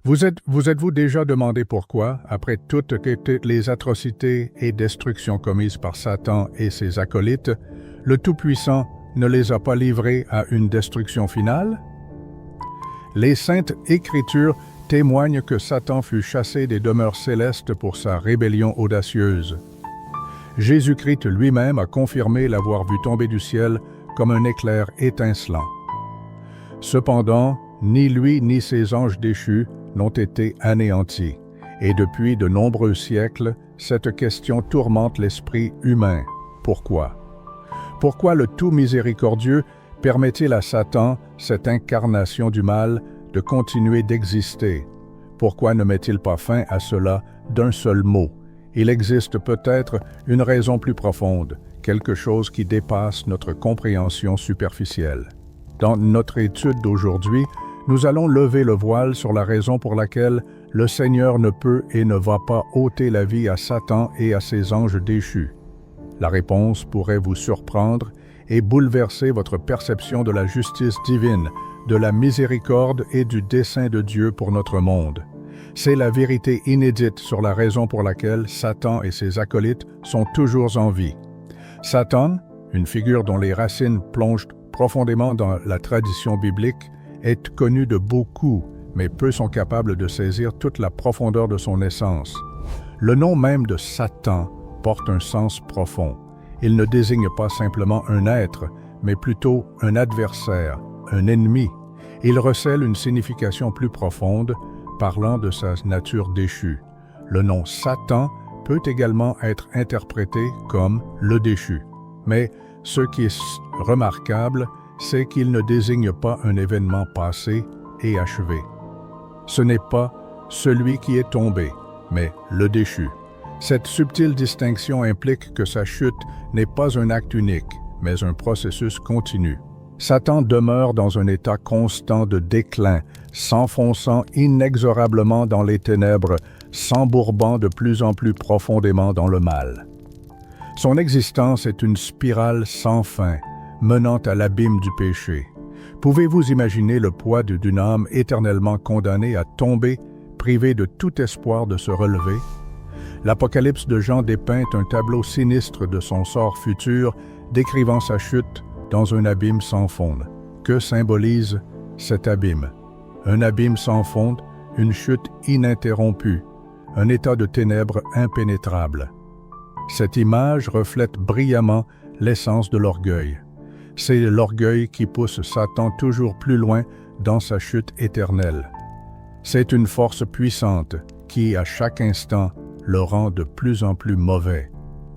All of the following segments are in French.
Vous êtes-vous déjà demandé pourquoi, après toutes les atrocités et destructions commises par Satan et ses acolytes, le Tout-Puissant ne les a pas livrés à une destruction finale? Les Saintes Écritures témoignent que Satan fut chassé des demeures célestes pour sa rébellion audacieuse. Jésus-Christ lui-même a confirmé l'avoir vu tomber du ciel comme un éclair étincelant. Cependant, ni lui ni ses anges déchus n'ont été anéantis, et depuis de nombreux siècles, cette question tourmente l'esprit humain. Pourquoi? Pourquoi le tout miséricordieux permet-il à Satan, cette incarnation du mal, de continuer d'exister? Pourquoi ne met-il pas fin à cela d'un seul mot? Il existe peut-être une raison plus profonde, quelque chose qui dépasse notre compréhension superficielle. Dans notre étude d'aujourd'hui, nous allons lever le voile sur la raison pour laquelle le Seigneur ne peut et ne va pas ôter la vie à Satan et à ses anges déchus. La réponse pourrait vous surprendre et bouleverser votre perception de la justice divine, de la miséricorde et du dessein de Dieu pour notre monde. C'est la vérité inédite sur la raison pour laquelle Satan et ses acolytes sont toujours en vie. Satan, une figure dont les racines plongent profondément dans la tradition biblique, est connu de beaucoup, mais peu sont capables de saisir toute la profondeur de son essence. Le nom même de Satan porte un sens profond. Il ne désigne pas simplement un être, mais plutôt un adversaire, un ennemi. Il recèle une signification plus profonde, parlant de sa nature déchue. Le nom Satan peut également être interprété comme le déchu. Mais ce qui est remarquable, c'est qu'il ne désigne pas un événement passé et achevé. Ce n'est pas celui qui est tombé, mais le déchu. Cette subtile distinction implique que sa chute n'est pas un acte unique, mais un processus continu. Satan demeure dans un état constant de déclin, s'enfonçant inexorablement dans les ténèbres, s'embourbant de plus en plus profondément dans le mal. Son existence est une spirale sans fin, menant à l'abîme du péché. Pouvez-vous imaginer le poids d'une âme éternellement condamnée à tomber, privée de tout espoir de se relever? L'Apocalypse de Jean dépeint un tableau sinistre de son sort futur, décrivant sa chute dans un abîme sans fond. Que symbolise cet abîme? Un abîme sans fond, une chute ininterrompue, un état de ténèbres impénétrable. Cette image reflète brillamment l'essence de l'orgueil. C'est l'orgueil qui pousse Satan toujours plus loin dans sa chute éternelle. C'est une force puissante qui, à chaque instant, le rend de plus en plus mauvais.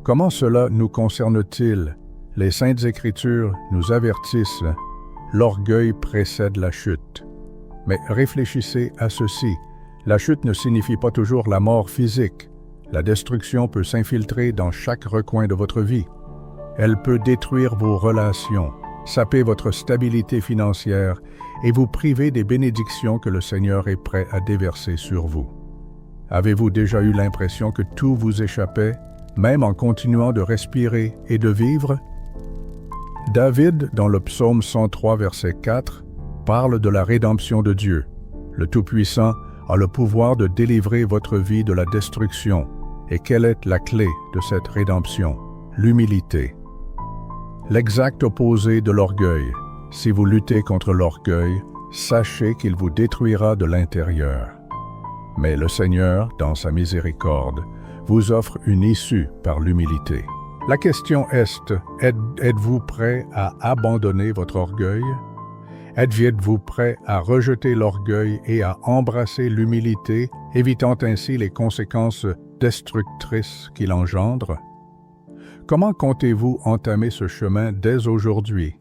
Comment cela nous concerne-t-il? Les Saintes Écritures nous avertissent, l'orgueil précède la chute. Mais réfléchissez à ceci, la chute ne signifie pas toujours la mort physique. La destruction peut s'infiltrer dans chaque recoin de votre vie. Elle peut détruire vos relations, saper votre stabilité financière et vous priver des bénédictions que le Seigneur est prêt à déverser sur vous. Avez-vous déjà eu l'impression que tout vous échappait, même en continuant de respirer et de vivre? David, dans le psaume 103, verset 4, parle de la rédemption de Dieu. Le Tout-Puissant a le pouvoir de délivrer votre vie de la destruction. Et quelle est la clé de cette rédemption? L'humilité. L'exact opposé de l'orgueil. Si vous luttez contre l'orgueil, sachez qu'il vous détruira de l'intérieur. Mais le Seigneur, dans sa miséricorde, vous offre une issue par l'humilité. La question est, êtes-vous prêt à abandonner votre orgueil? Êtes-vous prêt à rejeter l'orgueil et à embrasser l'humilité, évitant ainsi les conséquences destructrices qu'il engendre? Comment comptez-vous entamer ce chemin dès aujourd'hui?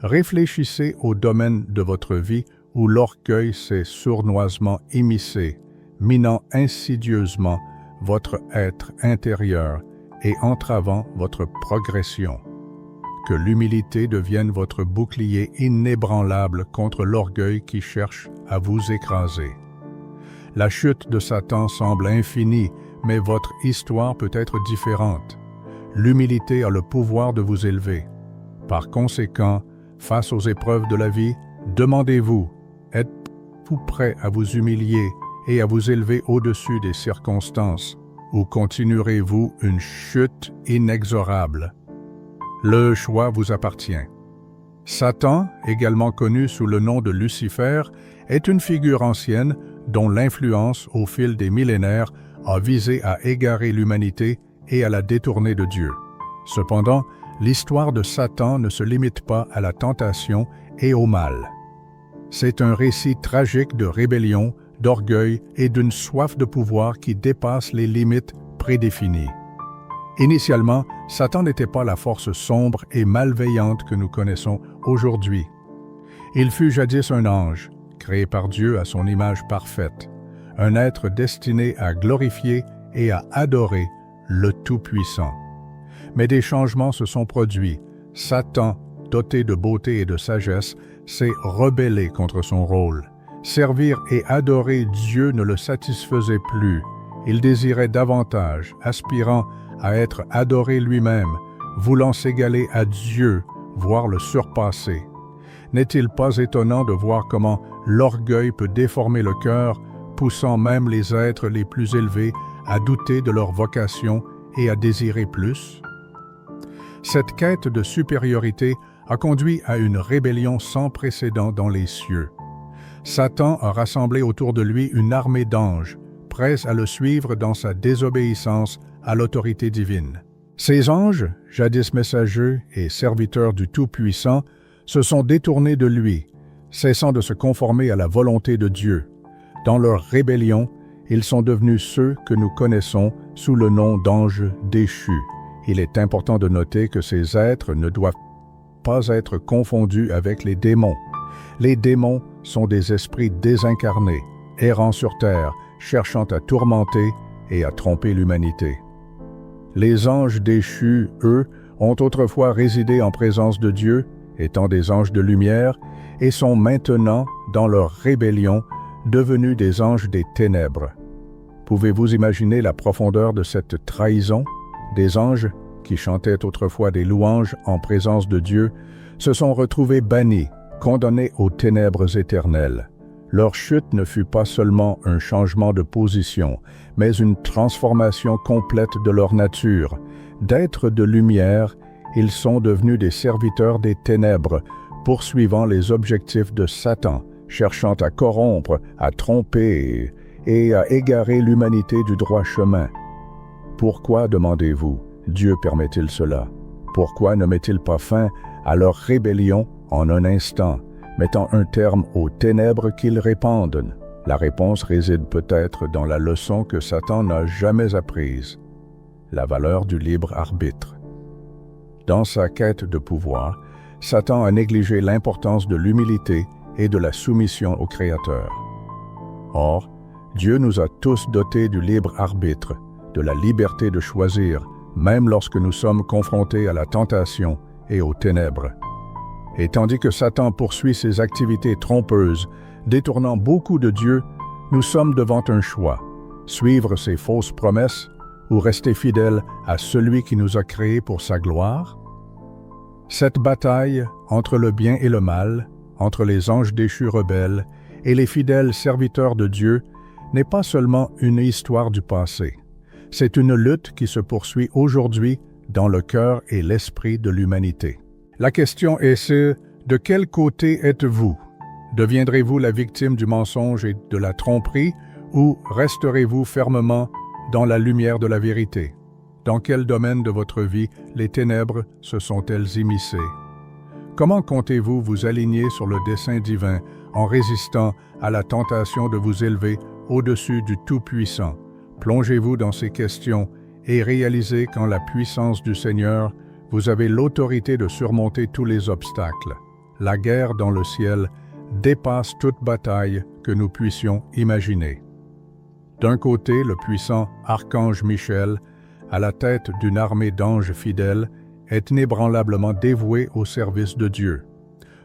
Réfléchissez au domaine de votre vie où l'orgueil s'est sournoisement immiscé, minant insidieusement votre être intérieur et entravant votre progression. Que l'humilité devienne votre bouclier inébranlable contre l'orgueil qui cherche à vous écraser. La chute de Satan semble infinie, mais votre histoire peut être différente. L'humilité a le pouvoir de vous élever. Par conséquent, face aux épreuves de la vie, demandez-vous, êtes-vous prêt à vous humilier et à vous élever au-dessus des circonstances, ou continuerez-vous une chute inexorable? Le choix vous appartient. Satan, également connu sous le nom de Lucifer, est une figure ancienne dont l'influence au fil des millénaires a visé à égarer l'humanité et à la détourner de Dieu. Cependant, l'histoire de Satan ne se limite pas à la tentation et au mal. C'est un récit tragique de rébellion, d'orgueil et d'une soif de pouvoir qui dépasse les limites prédéfinies. Initialement, Satan n'était pas la force sombre et malveillante que nous connaissons aujourd'hui. Il fut jadis un ange, créé par Dieu à son image parfaite, un être destiné à glorifier et à adorer le Tout-Puissant. Mais des changements se sont produits. Satan, doté de beauté et de sagesse, s'est rebellé contre son rôle. Servir et adorer Dieu ne le satisfaisait plus. Il désirait davantage, aspirant à être adoré lui-même, voulant s'égaler à Dieu, voire le surpasser. N'est-il pas étonnant de voir comment l'orgueil peut déformer le cœur, poussant même les êtres les plus élevés à douter de leur vocation et à désirer plus? Cette quête de supériorité a conduit à une rébellion sans précédent dans les cieux. Satan a rassemblé autour de lui une armée d'anges, prêts à le suivre dans sa désobéissance à l'autorité divine. Ces anges, jadis messagers et serviteurs du Tout-Puissant, se sont détournés de lui, cessant de se conformer à la volonté de Dieu. Dans leur rébellion, ils sont devenus ceux que nous connaissons sous le nom d'anges déchus. Il est important de noter que ces êtres ne doivent pas être confondus avec les démons. Les démons sont des esprits désincarnés, errant sur terre, cherchant à tourmenter et à tromper l'humanité. Les anges déchus, eux, ont autrefois résidé en présence de Dieu, étant des anges de lumière, et sont maintenant, dans leur rébellion, devenus des anges des ténèbres. Pouvez-vous imaginer la profondeur de cette trahison? Des anges, qui chantaient autrefois des louanges en présence de Dieu, se sont retrouvés bannis, condamnés aux ténèbres éternelles. Leur chute ne fut pas seulement un changement de position, mais une transformation complète de leur nature. D'êtres de lumière, ils sont devenus des serviteurs des ténèbres, poursuivant les objectifs de Satan, cherchant à corrompre, à tromper et à égarer l'humanité du droit chemin. Pourquoi, demandez-vous, Dieu permet-il cela? Pourquoi ne met-il pas fin à leur rébellion en un instant, mettant un terme aux ténèbres qu'ils répandent? La réponse réside peut-être dans la leçon que Satan n'a jamais apprise, la valeur du libre arbitre. Dans sa quête de pouvoir, Satan a négligé l'importance de l'humilité et de la soumission au Créateur. Or, Dieu nous a tous dotés du libre arbitre, de la liberté de choisir, même lorsque nous sommes confrontés à la tentation et aux ténèbres. Et tandis que Satan poursuit ses activités trompeuses, détournant beaucoup de Dieu, nous sommes devant un choix, suivre ses fausses promesses ou rester fidèles à celui qui nous a créés pour sa gloire? Cette bataille entre le bien et le mal, entre les anges déchus rebelles et les fidèles serviteurs de Dieu, n'est pas seulement une histoire du passé. C'est une lutte qui se poursuit aujourd'hui dans le cœur et l'esprit de l'humanité. La question est de quel côté êtes-vous? Deviendrez-vous la victime du mensonge et de la tromperie ou resterez-vous fermement dans la lumière de la vérité? Dans quel domaine de votre vie les ténèbres se sont-elles immiscées? Comment comptez-vous vous aligner sur le dessein divin en résistant à la tentation de vous élever au-dessus du Tout-Puissant? Plongez-vous dans ces questions et réalisez qu'en la puissance du Seigneur, vous avez l'autorité de surmonter tous les obstacles. La guerre dans le ciel dépasse toute bataille que nous puissions imaginer. D'un côté, le puissant archange Michel, à la tête d'une armée d'anges fidèles, est inébranlablement dévoué au service de Dieu.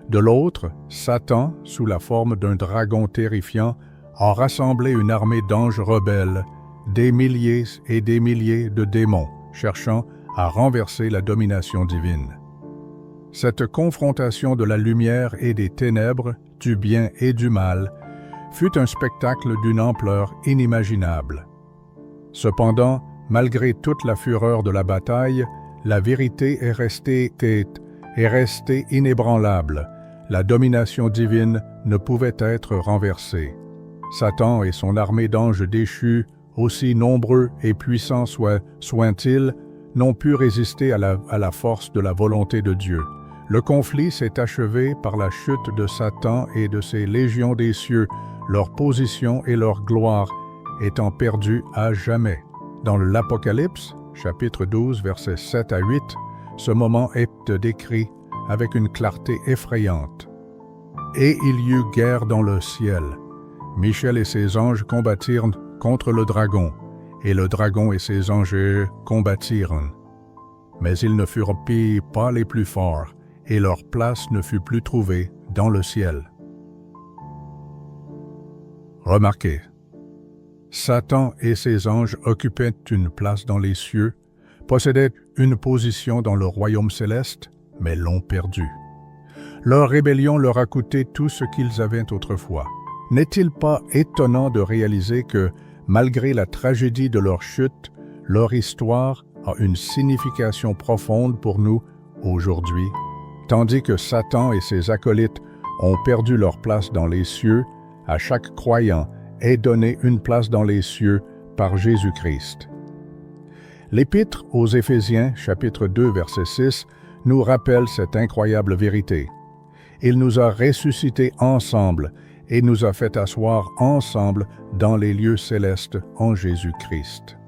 De l'autre, Satan, sous la forme d'un dragon terrifiant, a rassemblé une armée d'anges rebelles, des milliers et des milliers de démons, cherchant à renverser la domination divine. Cette confrontation de la lumière et des ténèbres, du bien et du mal, fut un spectacle d'une ampleur inimaginable. Cependant, malgré toute la fureur de la bataille, la vérité est restée inébranlable. La domination divine ne pouvait être renversée. Satan et son armée d'anges déchus, aussi nombreux et puissants soient-ils, n'ont pu résister à la force de la volonté de Dieu. Le conflit s'est achevé par la chute de Satan et de ses légions des cieux, leur position et leur gloire étant perdues à jamais. Dans l'Apocalypse, chapitre 12, versets 7 à 8, ce moment est décrit avec une clarté effrayante. « Et il y eut guerre dans le ciel. Michel et ses anges combattirent contre le dragon, et le dragon et ses anges combattirent. Mais ils ne furent pas les plus forts, et leur place ne fut plus trouvée dans le ciel. » Remarquez, Satan et ses anges occupaient une place dans les cieux, possédaient une position dans le royaume céleste, mais l'ont perdue. Leur rébellion leur a coûté tout ce qu'ils avaient autrefois. N'est-il pas étonnant de réaliser que, malgré la tragédie de leur chute, leur histoire a une signification profonde pour nous aujourd'hui, tandis que Satan et ses acolytes ont perdu leur place dans les cieux, à chaque croyant est donné une place dans les cieux par Jésus-Christ. L'Épître aux Éphésiens, chapitre 2, verset 6, nous rappelle cette incroyable vérité. Il nous a ressuscités ensemble et nous a fait asseoir ensemble dans les lieux célestes en Jésus-Christ.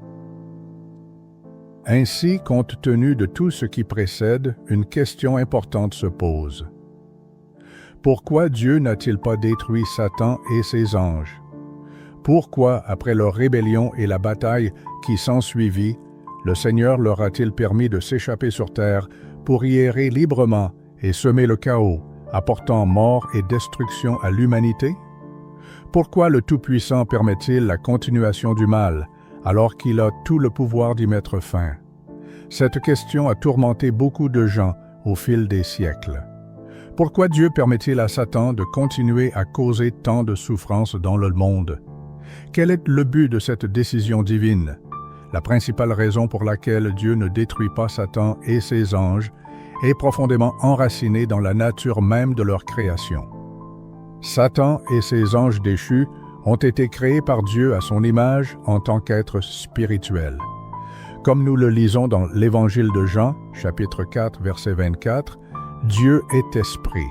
Ainsi, compte tenu de tout ce qui précède, une question importante se pose. Pourquoi Dieu n'a-t-il pas détruit Satan et ses anges? Pourquoi, après leur rébellion et la bataille qui s'ensuivit, le Seigneur leur a-t-il permis de s'échapper sur terre pour y errer librement et semer le chaos, apportant mort et destruction à l'humanité? Pourquoi le Tout-Puissant permet-il la continuation du mal, alors qu'il a tout le pouvoir d'y mettre fin? Cette question a tourmenté beaucoup de gens au fil des siècles. Pourquoi Dieu permet-il à Satan de continuer à causer tant de souffrances dans le monde? Quel est le but de cette décision divine? La principale raison pour laquelle Dieu ne détruit pas Satan et ses anges est profondément enracinée dans la nature même de leur création. Satan et ses anges déchus ont été créés par Dieu à son image en tant qu'êtres spirituels. Comme nous le lisons dans l'Évangile de Jean, chapitre 4, verset 24, Dieu est esprit.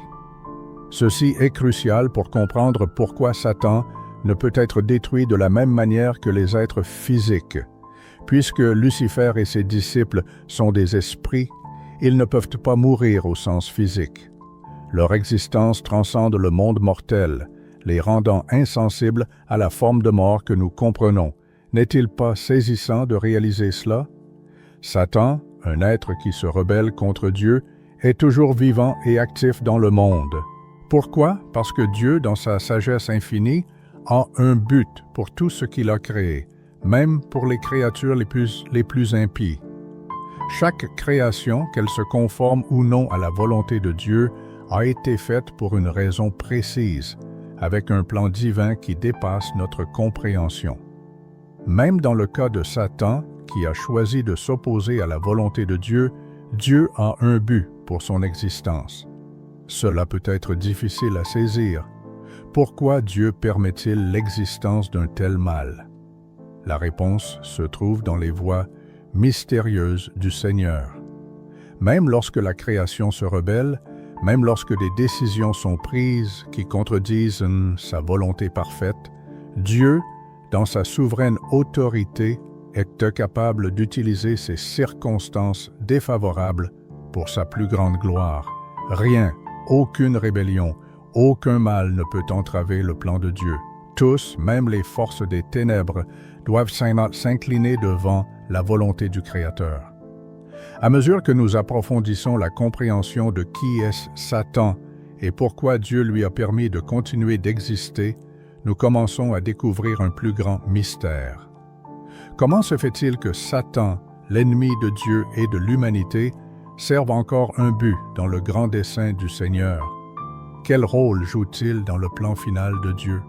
Ceci est crucial pour comprendre pourquoi Satan ne peut être détruit de la même manière que les êtres physiques. Puisque Lucifer et ses disciples sont des esprits, ils ne peuvent pas mourir au sens physique. Leur existence transcende le monde mortel, les rendant insensibles à la forme de mort que nous comprenons. N'est-il pas saisissant de réaliser cela? Satan, un être qui se rebelle contre Dieu, est toujours vivant et actif dans le monde. Pourquoi? Parce que Dieu, dans sa sagesse infinie, a un but pour tout ce qu'il a créé, même pour les créatures les plus impies. Chaque création, qu'elle se conforme ou non à la volonté de Dieu, a été faite pour une raison précise, avec un plan divin qui dépasse notre compréhension. Même dans le cas de Satan, qui a choisi de s'opposer à la volonté de Dieu, Dieu a un but pour son existence. Cela peut être difficile à saisir. Pourquoi Dieu permet-il l'existence d'un tel mal? La réponse se trouve dans les voies mystérieuses du Seigneur. Même lorsque la création se rebelle, même lorsque des décisions sont prises qui contredisent sa volonté parfaite, Dieu, dans sa souveraine autorité, est capable d'utiliser ces circonstances défavorables pour sa plus grande gloire. Rien, aucune rébellion, aucun mal ne peut entraver le plan de Dieu. Tous, même les forces des ténèbres, doivent s'incliner devant la volonté du Créateur. À mesure que nous approfondissons la compréhension de qui est Satan et pourquoi Dieu lui a permis de continuer d'exister, nous commençons à découvrir un plus grand mystère. Comment se fait-il que Satan, l'ennemi de Dieu et de l'humanité, serve encore un but dans le grand dessein du Seigneur? Quel rôle joue-t-il dans le plan final de Dieu?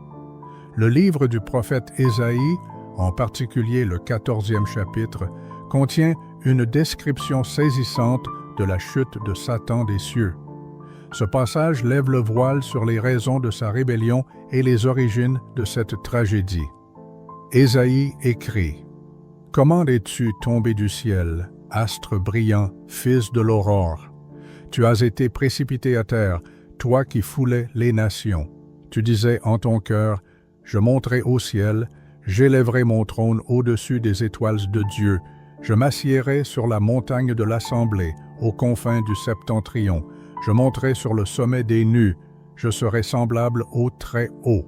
Le livre du prophète Ésaïe, en particulier le 14e chapitre, contient une description saisissante de la chute de Satan des cieux. Ce passage lève le voile sur les raisons de sa rébellion et les origines de cette tragédie. Ésaïe écrit: « Comment es-tu tombé du ciel, astre brillant, fils de l'aurore? Tu as été précipité à terre, toi qui foulais les nations. Tu disais en ton cœur: je monterai au ciel, j'élèverai mon trône au-dessus des étoiles de Dieu, je m'assiérai sur la montagne de l'assemblée, aux confins du septentrion, je monterai sur le sommet des nues, je serai semblable au Très-Haut.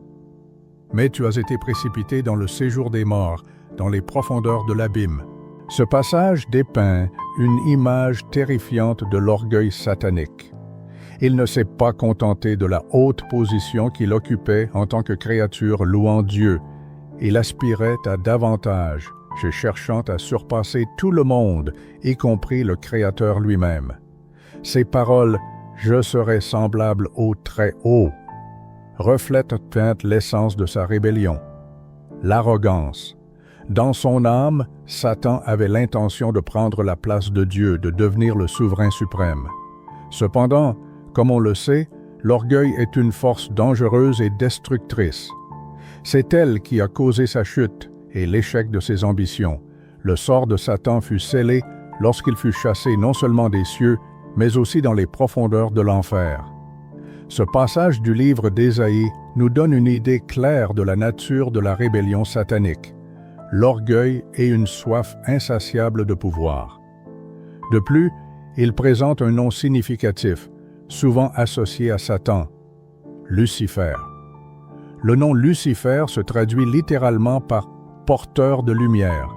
Mais tu as été précipité dans le séjour des morts, dans les profondeurs de l'abîme. » Ce passage dépeint une image terrifiante de l'orgueil satanique. Il ne s'est pas contenté de la haute position qu'il occupait en tant que créature louant Dieu. Il aspirait à davantage, cherchant à surpasser tout le monde, y compris le Créateur lui-même. Ces paroles « Je serai semblable au Très-Haut » reflètent l'essence de sa rébellion, l'arrogance. Dans son âme, Satan avait l'intention de prendre la place de Dieu, de devenir le souverain suprême. Cependant, comme on le sait, l'orgueil est une force dangereuse et destructrice. C'est elle qui a causé sa chute et l'échec de ses ambitions. Le sort de Satan fut scellé lorsqu'il fut chassé non seulement des cieux, mais aussi dans les profondeurs de l'enfer. Ce passage du livre d'Ésaïe nous donne une idée claire de la nature de la rébellion satanique, l'orgueil et une soif insatiable de pouvoir. De plus, il présente un nom significatif, souvent associé à Satan, Lucifer. Le nom Lucifer se traduit littéralement par « porteur de lumière ».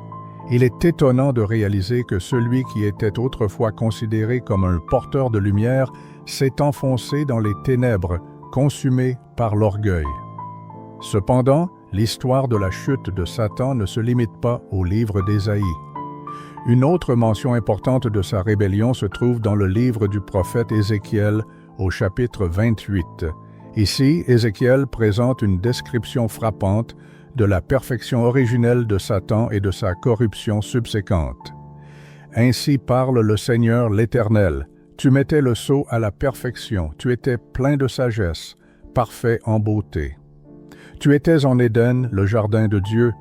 Il est étonnant de réaliser que celui qui était autrefois considéré comme un porteur de lumière s'est enfoncé dans les ténèbres, consumé par l'orgueil. Cependant, l'histoire de la chute de Satan ne se limite pas au livre d'Ésaïe. Une autre mention importante de sa rébellion se trouve dans le livre du prophète Ézéchiel, au chapitre 28. Ici, Ézéchiel présente une description frappante de la perfection originelle de Satan et de sa corruption subséquente. Ainsi parle le Seigneur l'Éternel. Tu mettais le sceau à la perfection, tu étais plein de sagesse, parfait en beauté. Tu étais en Éden, le jardin de Dieu,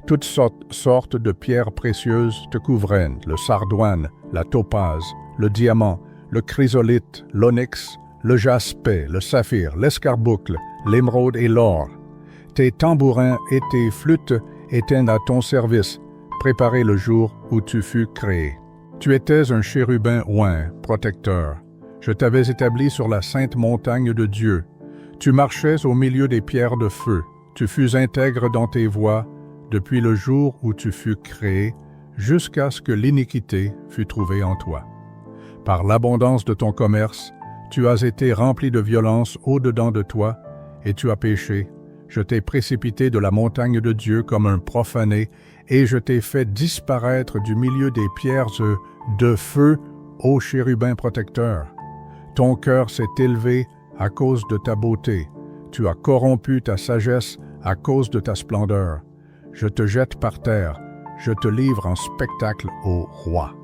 toutes sortes de pierres précieuses te couvraient, le sardoine, la topaze, le diamant, le chrysolite, l'onyx, le jaspé, le saphir, l'escarboucle, l'émeraude et l'or. Tes tambourins et tes flûtes étaient à ton service, préparés le jour où tu fus créé. Tu étais un chérubin oint, protecteur. Je t'avais établi sur la sainte montagne de Dieu. Tu marchais au milieu des pierres de feu. Tu fus intègre dans tes voies, depuis le jour où tu fus créé, jusqu'à ce que l'iniquité fût trouvée en toi. Par l'abondance de ton commerce, tu as été rempli de violence au-dedans de toi, et tu as péché. Je t'ai précipité de la montagne de Dieu comme un profané, et je t'ai fait disparaître du milieu des pierres de feu, ô chérubin protecteur. Ton cœur s'est élevé à cause de ta beauté. Tu as corrompu ta sagesse à cause de ta splendeur. Je te jette par terre, je te livre en spectacle au roi.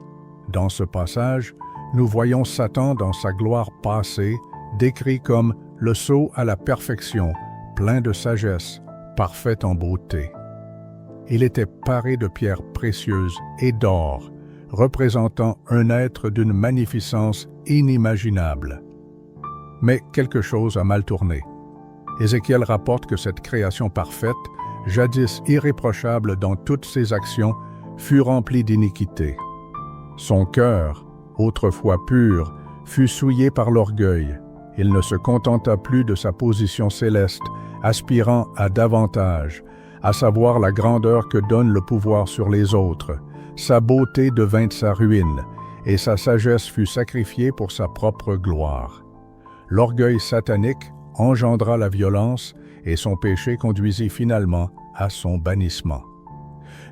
Dans ce passage, nous voyons Satan dans sa gloire passée, décrit comme le sceau à la perfection, plein de sagesse, parfait en beauté. Il était paré de pierres précieuses et d'or, représentant un être d'une magnificence inimaginable. Mais quelque chose a mal tourné. Ézéchiel rapporte que cette création parfaite, jadis irréprochable dans toutes ses actions, fut remplie d'iniquité. Son cœur, autrefois pur, fut souillé par l'orgueil. Il ne se contenta plus de sa position céleste, aspirant à davantage, à savoir la grandeur que donne le pouvoir sur les autres. Sa beauté devint sa ruine, et sa sagesse fut sacrifiée pour sa propre gloire. L'orgueil satanique engendra la violence, et son péché conduisit finalement à son bannissement.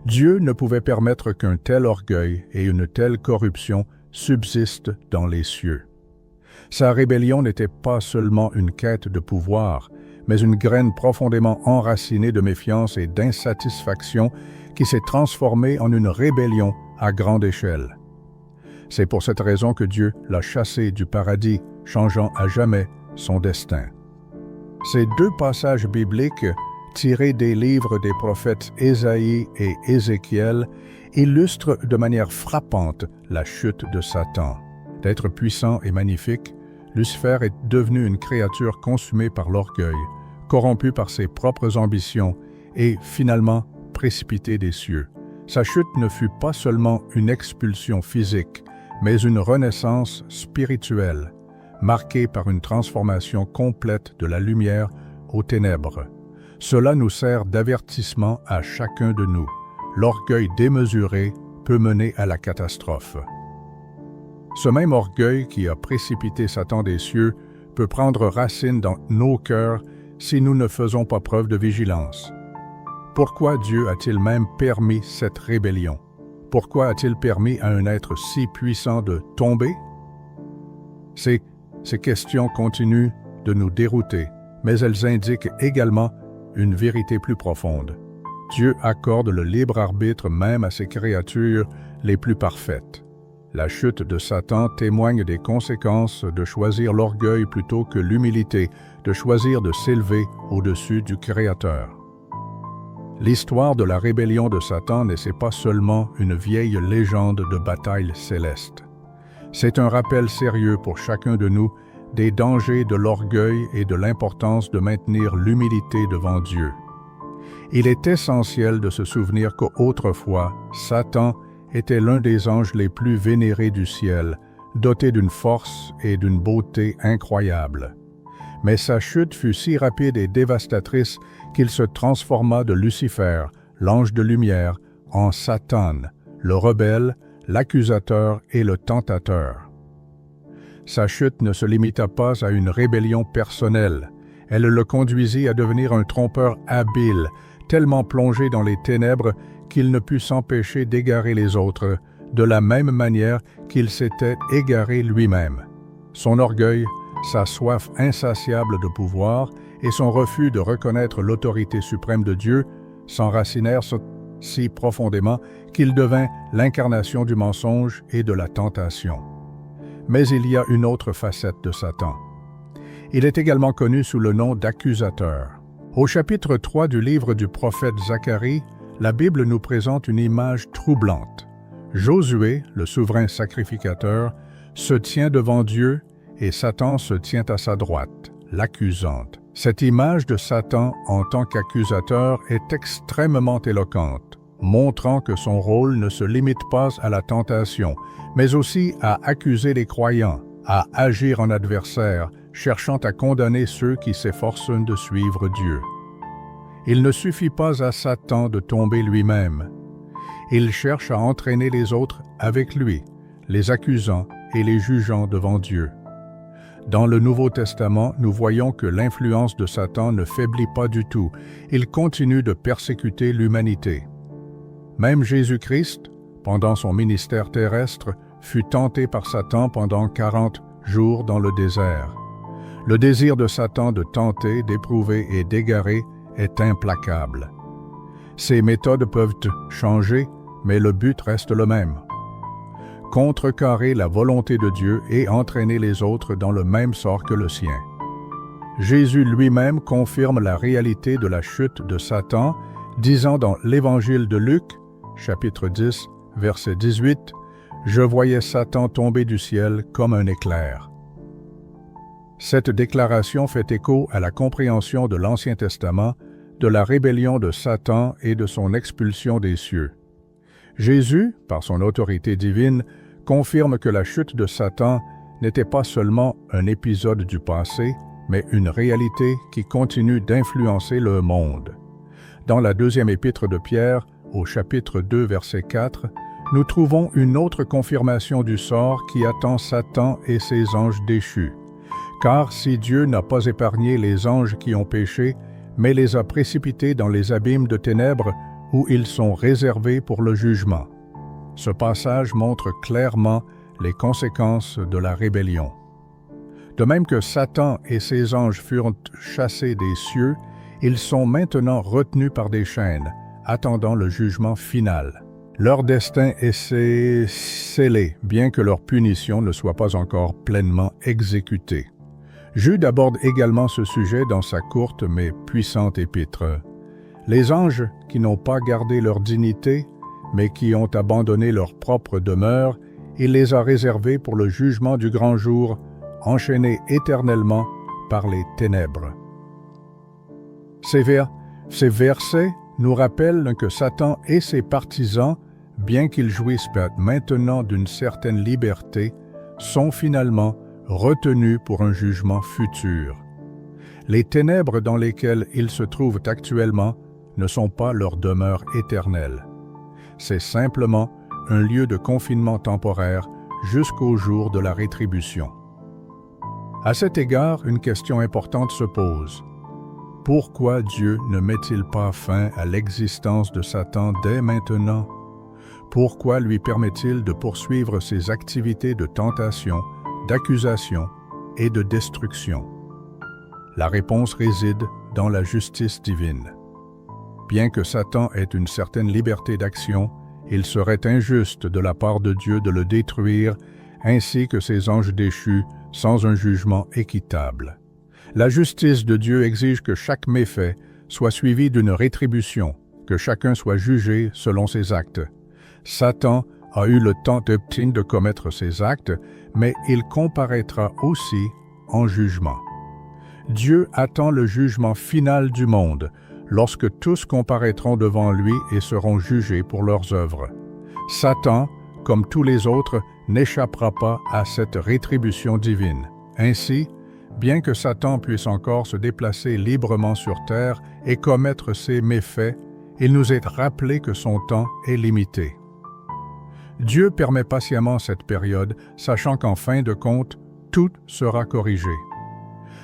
Dieu ne pouvait permettre qu'un tel orgueil et une telle corruption subsistent dans les cieux. Sa rébellion n'était pas seulement une quête de pouvoir, mais une graine profondément enracinée de méfiance et d'insatisfaction qui s'est transformée en une rébellion à grande échelle. C'est pour cette raison que Dieu l'a chassé du paradis, changeant à jamais son destin. Ces deux passages bibliques, tirés des livres des prophètes Ésaïe et Ézéchiel, illustrent de manière frappante la chute de Satan. D'être puissant et magnifique, Lucifer est devenu une créature consumée par l'orgueil, corrompu par ses propres ambitions et finalement précipité des cieux. Sa chute ne fut pas seulement une expulsion physique, mais une renaissance spirituelle, marquée par une transformation complète de la lumière aux ténèbres. Cela nous sert d'avertissement à chacun de nous. L'orgueil démesuré peut mener à la catastrophe. Ce même orgueil qui a précipité Satan des cieux peut prendre racine dans nos cœurs si nous ne faisons pas preuve de vigilance. Pourquoi Dieu a-t-il même permis cette rébellion? Pourquoi a-t-il permis à un être si puissant de tomber? Ces questions continuent de nous dérouter, mais elles indiquent également une vérité plus profonde. Dieu accorde le libre arbitre même à ses créatures les plus parfaites. La chute de Satan témoigne des conséquences de choisir l'orgueil plutôt que l'humilité, de choisir de s'élever au-dessus du Créateur. L'histoire de la rébellion de Satan n'est pas seulement une vieille légende de bataille céleste. C'est un rappel sérieux pour chacun de nous des dangers de l'orgueil et de l'importance de maintenir l'humilité devant Dieu. Il est essentiel de se souvenir qu'autrefois, Satan était l'un des anges les plus vénérés du ciel, doté d'une force et d'une beauté incroyables. Mais sa chute fut si rapide et dévastatrice qu'il se transforma de Lucifer, l'ange de lumière, en Satan, le rebelle, l'accusateur et le tentateur. Sa chute ne se limita pas à une rébellion personnelle. Elle le conduisit à devenir un trompeur habile, tellement plongé dans les ténèbres qu'il ne put s'empêcher d'égarer les autres, de la même manière qu'il s'était égaré lui-même. Son orgueil, sa soif insatiable de pouvoir et son refus de reconnaître l'autorité suprême de Dieu s'enracinèrent si profondément qu'il devint l'incarnation du mensonge et de la tentation. Mais il y a une autre facette de Satan. Il est également connu sous le nom d'accusateur. Au chapitre 3 du livre du prophète Zacharie, la Bible nous présente une image troublante. Josué, le souverain sacrificateur, se tient devant Dieu et Satan se tient à sa droite, l'accusante. Cette image de Satan en tant qu'accusateur est extrêmement éloquente, montrant que son rôle ne se limite pas à la tentation, mais aussi à accuser les croyants, à agir en adversaire, cherchant à condamner ceux qui s'efforcent de suivre Dieu. Il ne suffit pas à Satan de tomber lui-même. Il cherche à entraîner les autres avec lui, les accusant et les jugeant devant Dieu. Dans le Nouveau Testament, nous voyons que l'influence de Satan ne faiblit pas du tout. Il continue de persécuter l'humanité. Même Jésus-Christ, pendant son ministère terrestre, fut tenté par Satan pendant 40 jours dans le désert. Le désir de Satan de tenter, d'éprouver et d'égarer est implacable. Ses méthodes peuvent changer, mais le but reste le même. Contrecarrer la volonté de Dieu et entraîner les autres dans le même sort que le sien. Jésus lui-même confirme la réalité de la chute de Satan, disant dans l'Évangile de Luc, chapitre 10, verset 18, « Je voyais Satan tomber du ciel comme un éclair. » Cette déclaration fait écho à la compréhension de l'Ancien Testament de la rébellion de Satan et de son expulsion des cieux. Jésus, par son autorité divine, confirme que la chute de Satan n'était pas seulement un épisode du passé, mais une réalité qui continue d'influencer le monde. Dans la deuxième épître de Pierre, au chapitre 2, verset 4, nous trouvons une autre confirmation du sort qui attend Satan et ses anges déchus. Car si Dieu n'a pas épargné les anges qui ont péché, mais les a précipités dans les abîmes de ténèbres où ils sont réservés pour le jugement. Ce passage montre clairement les conséquences de la rébellion. De même que Satan et ses anges furent chassés des cieux, ils sont maintenant retenus par des chaînes, attendant le jugement final. Leur destin est scellé, bien que leur punition ne soit pas encore pleinement exécutée. Jude aborde également ce sujet dans sa courte mais puissante épître. Les anges qui n'ont pas gardé leur dignité, mais qui ont abandonné leur propre demeure, il les a réservés pour le jugement du grand jour, enchaînés éternellement par les ténèbres. Ces versets nous rappellent que Satan et ses partisans, bien qu'ils jouissent maintenant d'une certaine liberté, sont finalement retenus pour un jugement futur. Les ténèbres dans lesquelles ils se trouvent actuellement ne sont pas leur demeure éternelle. C'est simplement un lieu de confinement temporaire jusqu'au jour de la rétribution. À cet égard, une question importante se pose. Pourquoi Dieu ne met-il pas fin à l'existence de Satan dès maintenant? Pourquoi lui permet-il de poursuivre ses activités de tentation, d'accusation et de destruction? La réponse réside dans la justice divine. Bien que Satan ait une certaine liberté d'action, il serait injuste de la part de Dieu de le détruire, ainsi que ses anges déchus, sans un jugement équitable. La justice de Dieu exige que chaque méfait soit suivi d'une rétribution, que chacun soit jugé selon ses actes. Satan a eu le temps de commettre ses actes, mais il comparaîtra aussi en jugement. Dieu attend le jugement final du monde, lorsque tous comparaîtront devant lui et seront jugés pour leurs œuvres. Satan, comme tous les autres, n'échappera pas à cette rétribution divine. Ainsi, bien que Satan puisse encore se déplacer librement sur terre et commettre ses méfaits, il nous est rappelé que son temps est limité. Dieu permet patiemment cette période, sachant qu'en fin de compte, tout sera corrigé.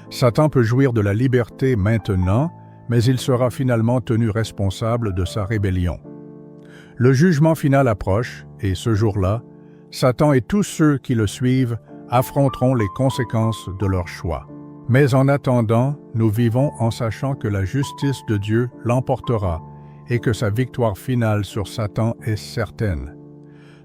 Satan peut jouir de la liberté maintenant, mais il sera finalement tenu responsable de sa rébellion. Le jugement final approche, et ce jour-là, Satan et tous ceux qui le suivent affronteront les conséquences de leur choix. Mais en attendant, nous vivons en sachant que la justice de Dieu l'emportera et que sa victoire finale sur Satan est certaine.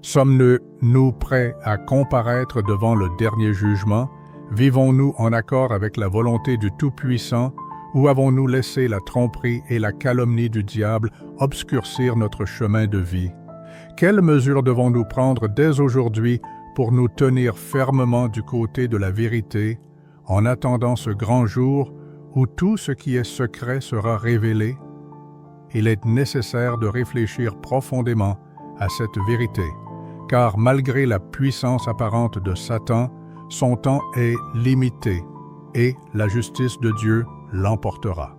Sommes-nous prêts à comparaître devant le dernier jugement? Vivons-nous en accord avec la volonté du Tout-Puissant ou avons-nous laissé la tromperie et la calomnie du diable obscurcir notre chemin de vie? Quelles mesures devons-nous prendre dès aujourd'hui pour nous tenir fermement du côté de la vérité, en attendant ce grand jour où tout ce qui est secret sera révélé? Il est nécessaire de réfléchir profondément à cette vérité, car malgré la puissance apparente de Satan, son temps est limité et la justice de Dieu l'emportera.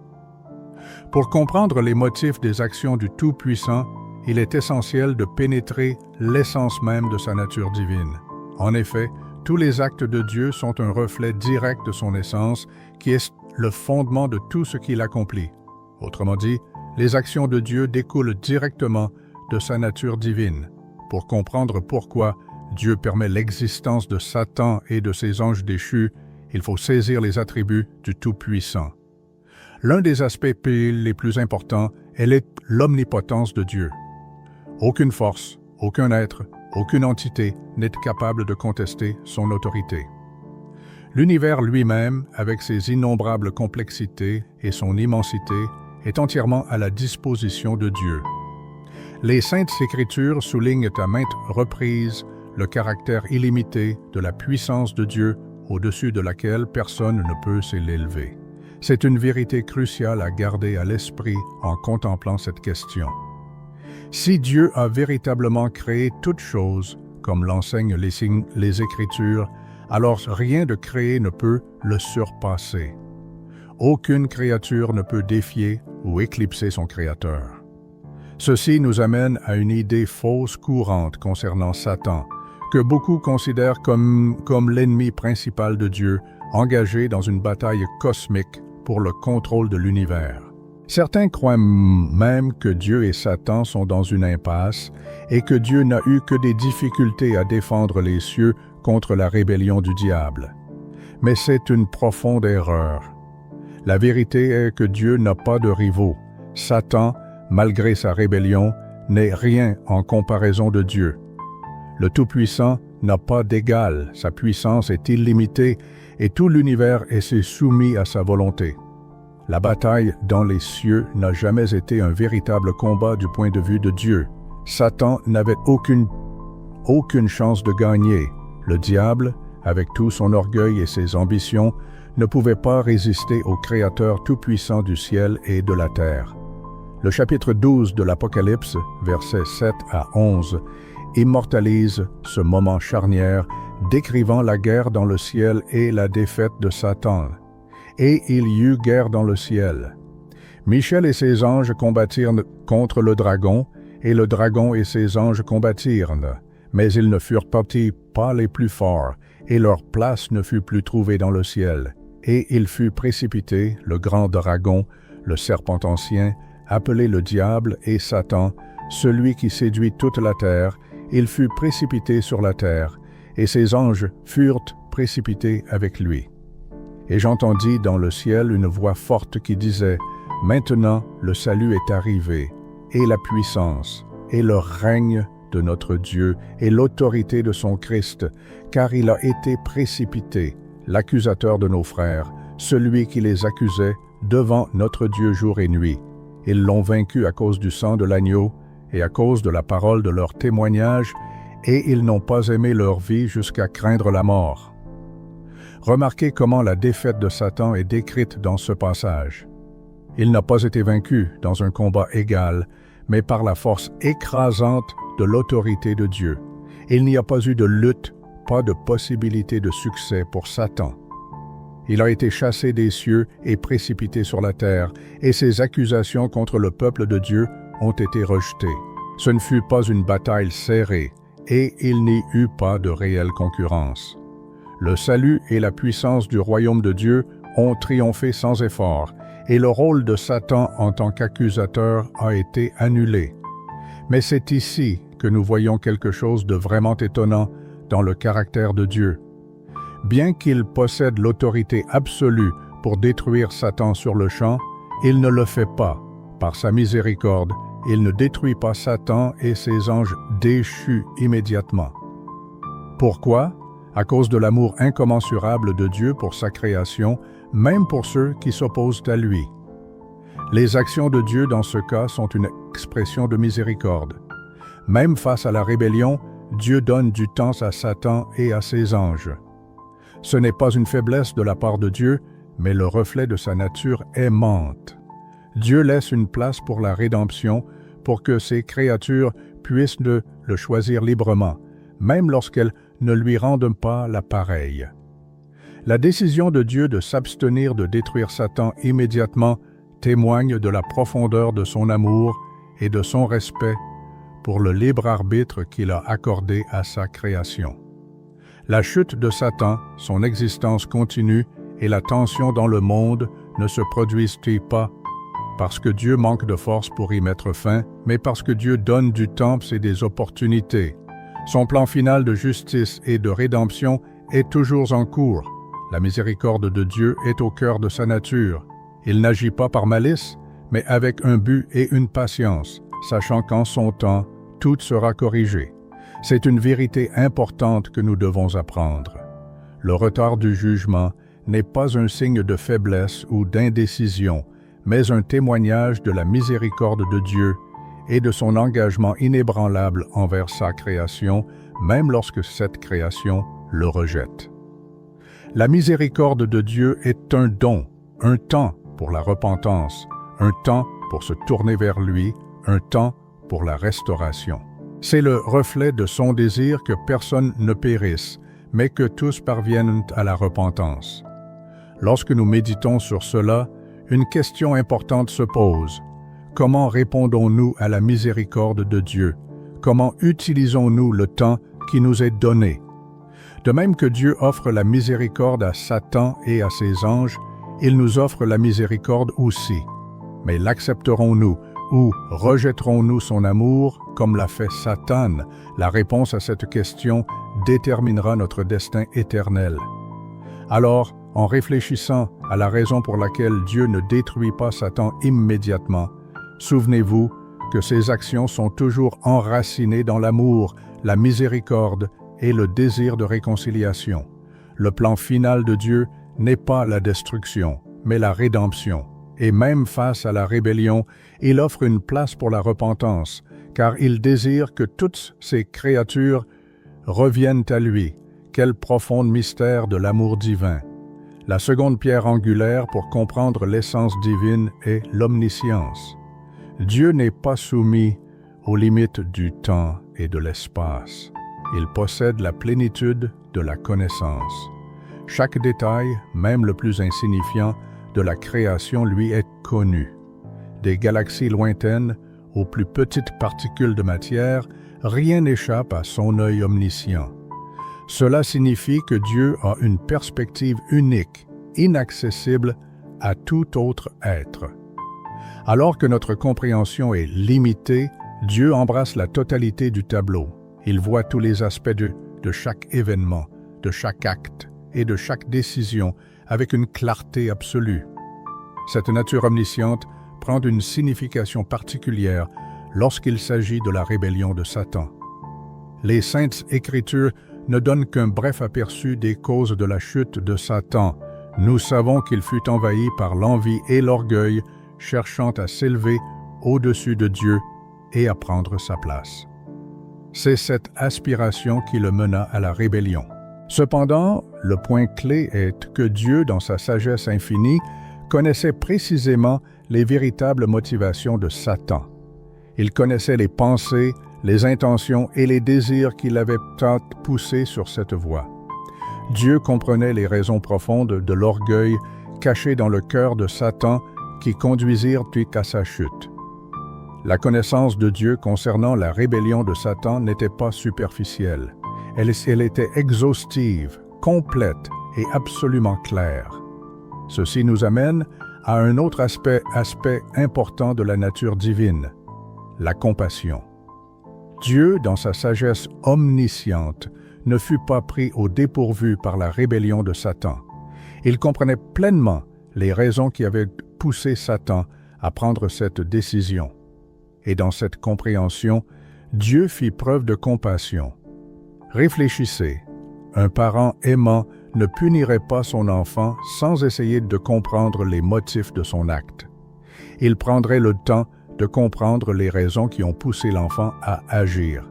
Pour comprendre les motifs des actions du Tout-Puissant, il est essentiel de pénétrer l'essence même de sa nature divine. En effet, tous les actes de Dieu sont un reflet direct de son essence, qui est le fondement de tout ce qu'il accomplit. Autrement dit, les actions de Dieu découlent directement de sa nature divine. Pour comprendre pourquoi Dieu permet l'existence de Satan et de ses anges déchus, il faut saisir les attributs du Tout-Puissant. L'un des aspects les plus importants est l'omnipotence de Dieu. Aucune force, aucun être, aucune entité n'est capable de contester son autorité. L'univers lui-même, avec ses innombrables complexités et son immensité, est entièrement à la disposition de Dieu. Les Saintes Écritures soulignent à maintes reprises le caractère illimité de la puissance de Dieu au-dessus de laquelle personne ne peut s'élever. C'est une vérité cruciale à garder à l'esprit en contemplant cette question. Si Dieu a véritablement créé toutes choses, comme l'enseignent les Écritures, alors rien de créé ne peut le surpasser. Aucune créature ne peut défier ou éclipser son Créateur. Ceci nous amène à une idée fausse courante concernant Satan, que beaucoup considèrent comme l'ennemi principal de Dieu, engagé dans une bataille cosmique pour le contrôle de l'univers. Certains croient même que Dieu et Satan sont dans une impasse et que Dieu n'a eu que des difficultés à défendre les cieux contre la rébellion du diable. Mais c'est une profonde erreur. La vérité est que Dieu n'a pas de rivaux. Satan, malgré sa rébellion, n'est rien en comparaison de Dieu. Le Tout-Puissant n'a pas d'égal, sa puissance est illimitée et tout l'univers est soumis à sa volonté. La bataille dans les cieux n'a jamais été un véritable combat du point de vue de Dieu. Satan n'avait aucune chance de gagner. Le diable, avec tout son orgueil et ses ambitions, ne pouvait pas résister au Créateur tout-puissant du ciel et de la terre. Le chapitre 12 de l'Apocalypse, versets 7 à 11, immortalise ce moment charnière, décrivant la guerre dans le ciel et la défaite de Satan. Et il y eut guerre dans le ciel. Michel et ses anges combattirent contre le dragon, et le dragon et ses anges combattirent. Mais ils ne furent partis pas les plus forts, et leur place ne fut plus trouvée dans le ciel. Et il fut précipité, le grand dragon, le serpent ancien, appelé le diable et Satan, celui qui séduit toute la terre, il fut précipité sur la terre, et ses anges furent précipités avec lui. Et j'entendis dans le ciel une voix forte qui disait, « Maintenant le salut est arrivé, et la puissance, et le règne de notre Dieu, et l'autorité de son Christ, car il a été précipité, l'accusateur de nos frères, celui qui les accusait devant notre Dieu jour et nuit. Ils l'ont vaincu à cause du sang de l'agneau, et à cause de la parole de leur témoignage, et ils n'ont pas aimé leur vie jusqu'à craindre la mort. » Remarquez comment la défaite de Satan est décrite dans ce passage. Il n'a pas été vaincu dans un combat égal, mais par la force écrasante de l'autorité de Dieu. Il n'y a pas eu de lutte, pas de possibilité de succès pour Satan. Il a été chassé des cieux et précipité sur la terre, et ses accusations contre le peuple de Dieu ont été rejetées. Ce ne fut pas une bataille serrée, et il n'y eut pas de réelle concurrence. Le salut et la puissance du royaume de Dieu ont triomphé sans effort, et le rôle de Satan en tant qu'accusateur a été annulé. Mais c'est ici que nous voyons quelque chose de vraiment étonnant dans le caractère de Dieu. Bien qu'il possède l'autorité absolue pour détruire Satan sur le champ, il ne le fait pas. Par sa miséricorde, il ne détruit pas Satan et ses anges déchus immédiatement. Pourquoi? À cause de l'amour incommensurable de Dieu pour sa création, même pour ceux qui s'opposent à lui. Les actions de Dieu dans ce cas sont une expression de miséricorde. Même face à la rébellion, Dieu donne du temps à Satan et à ses anges. Ce n'est pas une faiblesse de la part de Dieu, mais le reflet de sa nature aimante. Dieu laisse une place pour la rédemption, pour que ses créatures puissent le choisir librement, même lorsqu'elles ne lui rendent pas la pareille. La décision de Dieu de s'abstenir de détruire Satan immédiatement témoigne de la profondeur de son amour et de son respect pour le libre arbitre qu'il a accordé à sa création. La chute de Satan, son existence continue et la tension dans le monde ne se produisent-ils pas parce que Dieu manque de force pour y mettre fin, mais parce que Dieu donne du temps et des opportunités. Son plan final de justice et de rédemption est toujours en cours. La miséricorde de Dieu est au cœur de sa nature. Il n'agit pas par malice, mais avec un but et une patience, sachant qu'en son temps, tout sera corrigé. C'est une vérité importante que nous devons apprendre. Le retard du jugement n'est pas un signe de faiblesse ou d'indécision, mais un témoignage de la miséricorde de Dieu et de son engagement inébranlable envers sa création, même lorsque cette création le rejette. La miséricorde de Dieu est un don, un temps pour la repentance, un temps pour se tourner vers lui, un temps pour la restauration. C'est le reflet de son désir que personne ne périsse, mais que tous parviennent à la repentance. Lorsque nous méditons sur cela, une question importante se pose. Comment répondons-nous à la miséricorde de Dieu? Comment utilisons-nous le temps qui nous est donné? De même que Dieu offre la miséricorde à Satan et à ses anges, il nous offre la miséricorde aussi. Mais l'accepterons-nous ou rejetterons-nous son amour comme l'a fait Satan? La réponse à cette question déterminera notre destin éternel. Alors, en réfléchissant à la raison pour laquelle Dieu ne détruit pas Satan immédiatement, souvenez-vous que ses actions sont toujours enracinées dans l'amour, la miséricorde et le désir de réconciliation. Le plan final de Dieu n'est pas la destruction, mais la rédemption. Et même face à la rébellion, il offre une place pour la repentance, car il désire que toutes ses créatures reviennent à lui. Quel profond mystère de l'amour divin! La seconde pierre angulaire pour comprendre l'essence divine est l'omniscience. Dieu n'est pas soumis aux limites du temps et de l'espace. Il possède la plénitude de la connaissance. Chaque détail, même le plus insignifiant, de la création lui est connu. Des galaxies lointaines aux plus petites particules de matière, rien n'échappe à son œil omniscient. Cela signifie que Dieu a une perspective unique, inaccessible à tout autre être. Alors que notre compréhension est limitée, Dieu embrasse la totalité du tableau. Il voit tous les aspects de chaque événement, de chaque acte et de chaque décision avec une clarté absolue. Cette nature omnisciente prend une signification particulière lorsqu'il s'agit de la rébellion de Satan. Les Saintes Écritures ne donnent qu'un bref aperçu des causes de la chute de Satan. Nous savons qu'il fut envahi par l'envie et l'orgueil, cherchant à s'élever au-dessus de Dieu et à prendre sa place. C'est cette aspiration qui le mena à la rébellion. Cependant, le point clé est que Dieu, dans sa sagesse infinie, connaissait précisément les véritables motivations de Satan. Il connaissait les pensées, les intentions et les désirs qui l'avaient tant poussé sur cette voie. Dieu comprenait les raisons profondes de l'orgueil caché dans le cœur de Satan qui conduisirent à sa chute. La connaissance de Dieu concernant la rébellion de Satan n'était pas superficielle. Elle était exhaustive, complète et absolument claire. Ceci nous amène à un autre aspect important de la nature divine, la compassion. Dieu, dans sa sagesse omnisciente, ne fut pas pris au dépourvu par la rébellion de Satan. Il comprenait pleinement les raisons qui avaient poussé Satan à prendre cette décision. Et dans cette compréhension, Dieu fit preuve de compassion. Réfléchissez, un parent aimant ne punirait pas son enfant sans essayer de comprendre les motifs de son acte. Il prendrait le temps de comprendre les raisons qui ont poussé l'enfant à agir.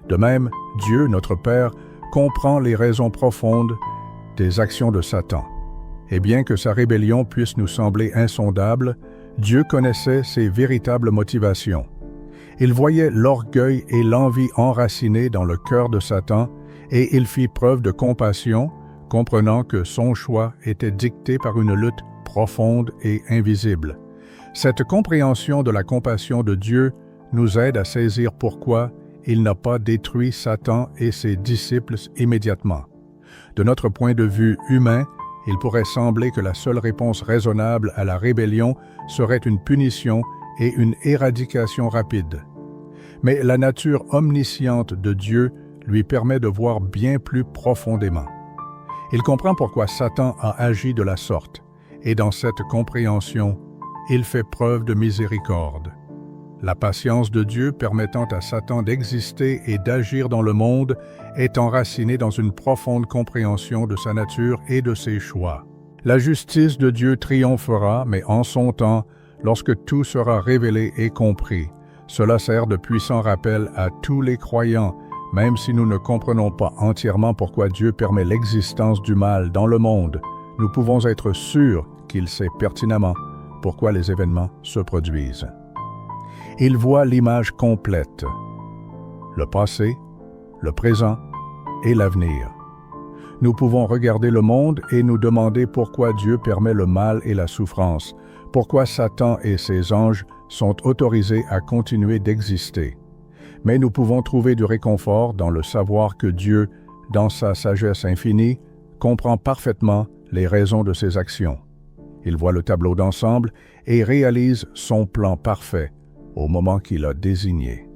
De même, Dieu, notre Père, comprend les raisons profondes des actions de Satan. Et bien que sa rébellion puisse nous sembler insondable, Dieu connaissait ses véritables motivations. Il voyait l'orgueil et l'envie enracinés dans le cœur de Satan et il fit preuve de compassion, comprenant que son choix était dicté par une lutte profonde et invisible. Cette compréhension de la compassion de Dieu nous aide à saisir pourquoi il n'a pas détruit Satan et ses disciples immédiatement. De notre point de vue humain, il pourrait sembler que la seule réponse raisonnable à la rébellion serait une punition et une éradication rapide. Mais la nature omnisciente de Dieu lui permet de voir bien plus profondément. Il comprend pourquoi Satan a agi de la sorte, et dans cette compréhension, il fait preuve de miséricorde. La patience de Dieu permettant à Satan d'exister et d'agir dans le monde est enracinée dans une profonde compréhension de sa nature et de ses choix. La justice de Dieu triomphera, mais en son temps, lorsque tout sera révélé et compris. Cela sert de puissant rappel à tous les croyants, même si nous ne comprenons pas entièrement pourquoi Dieu permet l'existence du mal dans le monde. Nous pouvons être sûrs qu'il sait pertinemment pourquoi les événements se produisent. Il voit l'image complète, le passé, le présent et l'avenir. Nous pouvons regarder le monde et nous demander pourquoi Dieu permet le mal et la souffrance, pourquoi Satan et ses anges sont autorisés à continuer d'exister. Mais nous pouvons trouver du réconfort dans le savoir que Dieu, dans sa sagesse infinie, comprend parfaitement les raisons de ses actions. Il voit le tableau d'ensemble et réalise son plan parfait au moment qu'il a désigné.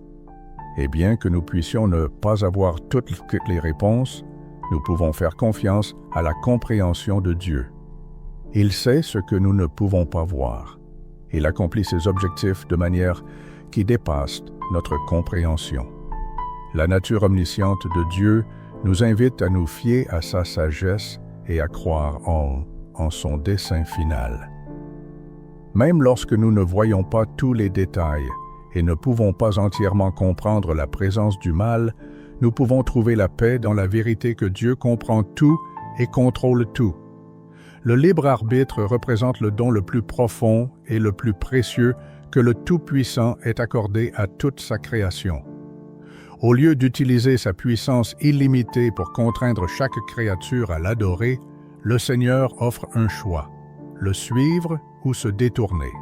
Et bien que nous puissions ne pas avoir toutes les réponses, nous pouvons faire confiance à la compréhension de Dieu. Il sait ce que nous ne pouvons pas voir. Il accomplit ses objectifs de manière qui dépasse notre compréhension. La nature omnisciente de Dieu nous invite à nous fier à sa sagesse et à croire en son dessein final. Même lorsque nous ne voyons pas tous les détails et ne pouvons pas entièrement comprendre la présence du mal, nous pouvons trouver la paix dans la vérité que Dieu comprend tout et contrôle tout. Le libre arbitre représente le don le plus profond et le plus précieux que le Tout-Puissant ait accordé à toute sa création. Au lieu d'utiliser sa puissance illimitée pour contraindre chaque créature à l'adorer, le Seigneur offre un choix, le suivre ou se détourner.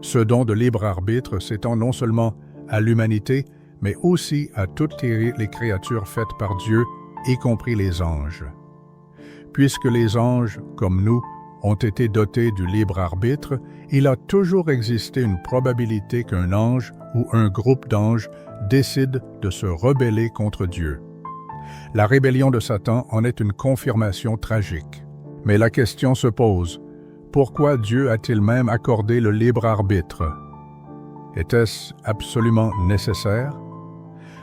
Ce don de libre arbitre s'étend non seulement à l'humanité, mais aussi à toutes les créatures faites par Dieu, y compris les anges. Puisque les anges, comme nous, ont été dotés du libre arbitre, il a toujours existé une probabilité qu'un ange ou un groupe d'anges décide de se rebeller contre Dieu. La rébellion de Satan en est une confirmation tragique. Mais la question se pose, pourquoi Dieu a-t-il même accordé le libre arbitre? Était-ce absolument nécessaire?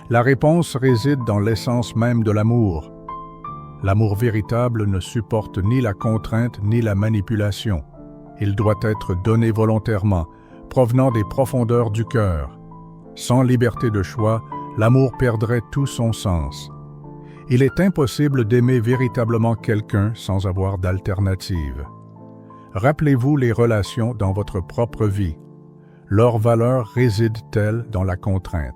La réponse réside dans l'essence même de l'amour. L'amour véritable ne supporte ni la contrainte ni la manipulation. Il doit être donné volontairement, provenant des profondeurs du cœur. Sans liberté de choix, l'amour perdrait tout son sens. Il est impossible d'aimer véritablement quelqu'un sans avoir d'alternative. Rappelez-vous les relations dans votre propre vie. Leur valeur réside-t-elle dans la contrainte?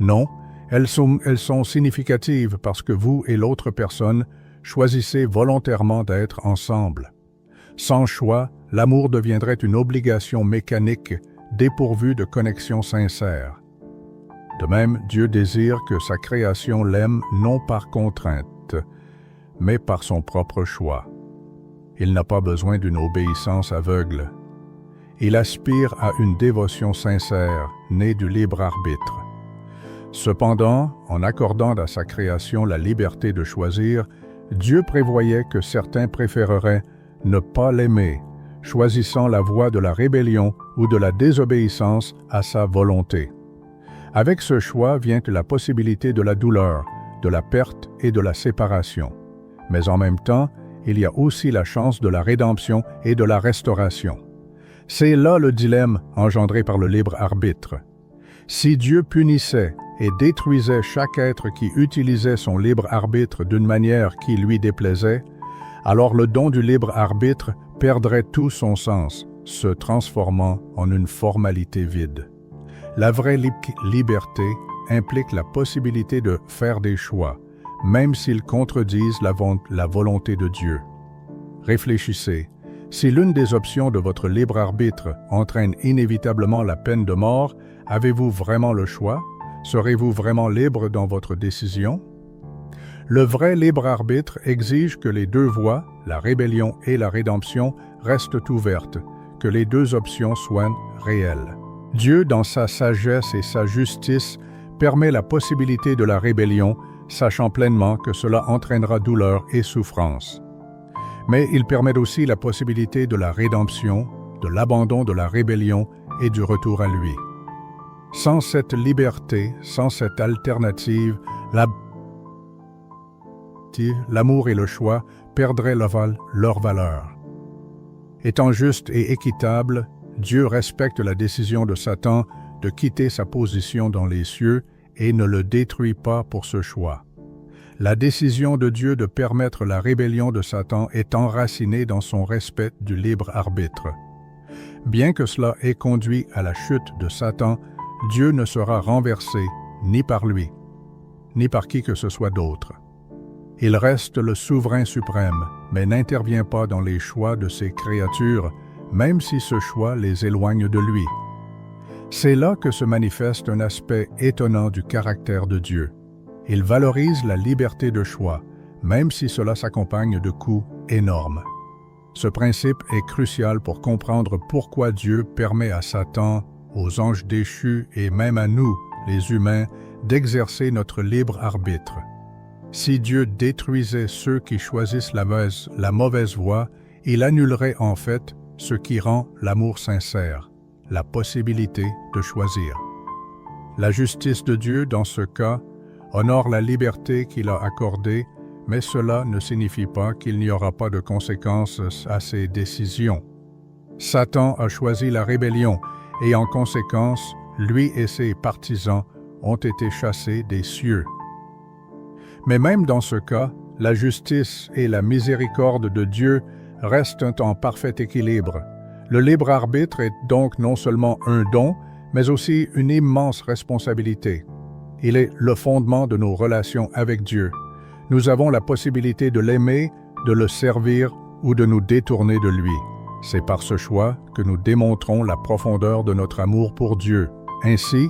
Non, elles sont significatives parce que vous et l'autre personne choisissez volontairement d'être ensemble. Sans choix, l'amour deviendrait une obligation mécanique dépourvue de connexion sincère. De même, Dieu désire que sa création l'aime non par contrainte, mais par son propre choix. Il n'a pas besoin d'une obéissance aveugle. Il aspire à une dévotion sincère, née du libre arbitre. Cependant, en accordant à sa création la liberté de choisir, Dieu prévoyait que certains préféreraient ne pas l'aimer, choisissant la voie de la rébellion ou de la désobéissance à sa volonté. Avec ce choix vient la possibilité de la douleur, de la perte et de la séparation. Mais en même temps, il y a aussi la chance de la rédemption et de la restauration. C'est là le dilemme engendré par le libre arbitre. Si Dieu punissait et détruisait chaque être qui utilisait son libre arbitre d'une manière qui lui déplaisait, alors le don du libre arbitre perdrait tout son sens, se transformant en une formalité vide. La vraie liberté implique la possibilité de faire des choix, même s'ils contredisent la volonté de Dieu. Réfléchissez. Si l'une des options de votre libre arbitre entraîne inévitablement la peine de mort, avez-vous vraiment le choix? Serez-vous vraiment libre dans votre décision? Le vrai libre arbitre exige que les deux voies, la rébellion et la rédemption, restent ouvertes, que les deux options soient réelles. Dieu, dans sa sagesse et sa justice, permet la possibilité de la rébellion, sachant pleinement que cela entraînera douleur et souffrance. Mais il permet aussi la possibilité de la rédemption, de l'abandon de la rébellion et du retour à lui. Sans cette liberté, sans cette alternative, l'amour et le choix perdraient leur valeur. Étant juste et équitable, Dieu respecte la décision de Satan de quitter sa position dans les cieux et ne le détruit pas pour ce choix. La décision de Dieu de permettre la rébellion de Satan est enracinée dans son respect du libre arbitre. Bien que cela ait conduit à la chute de Satan, Dieu ne sera renversé ni par lui, ni par qui que ce soit d'autre. Il reste le souverain suprême, mais n'intervient pas dans les choix de ses créatures, même si ce choix les éloigne de lui. C'est là que se manifeste un aspect étonnant du caractère de Dieu. Il valorise la liberté de choix, même si cela s'accompagne de coûts énormes. Ce principe est crucial pour comprendre pourquoi Dieu permet à Satan, aux anges déchus et même à nous, les humains, d'exercer notre libre arbitre. Si Dieu détruisait ceux qui choisissent la mauvaise voie, il annulerait en fait ce qui rend l'amour sincère, la possibilité de choisir. La justice de Dieu, dans ce cas, honore la liberté qu'il a accordée, mais cela ne signifie pas qu'il n'y aura pas de conséquences à ses décisions. Satan a choisi la rébellion et en conséquence, lui et ses partisans ont été chassés des cieux. Mais même dans ce cas, la justice et la miséricorde de Dieu restent en parfait équilibre. Le libre arbitre est donc non seulement un don, mais aussi une immense responsabilité. Il est le fondement de nos relations avec Dieu. Nous avons la possibilité de l'aimer, de le servir ou de nous détourner de lui. C'est par ce choix que nous démontrons la profondeur de notre amour pour Dieu. Ainsi,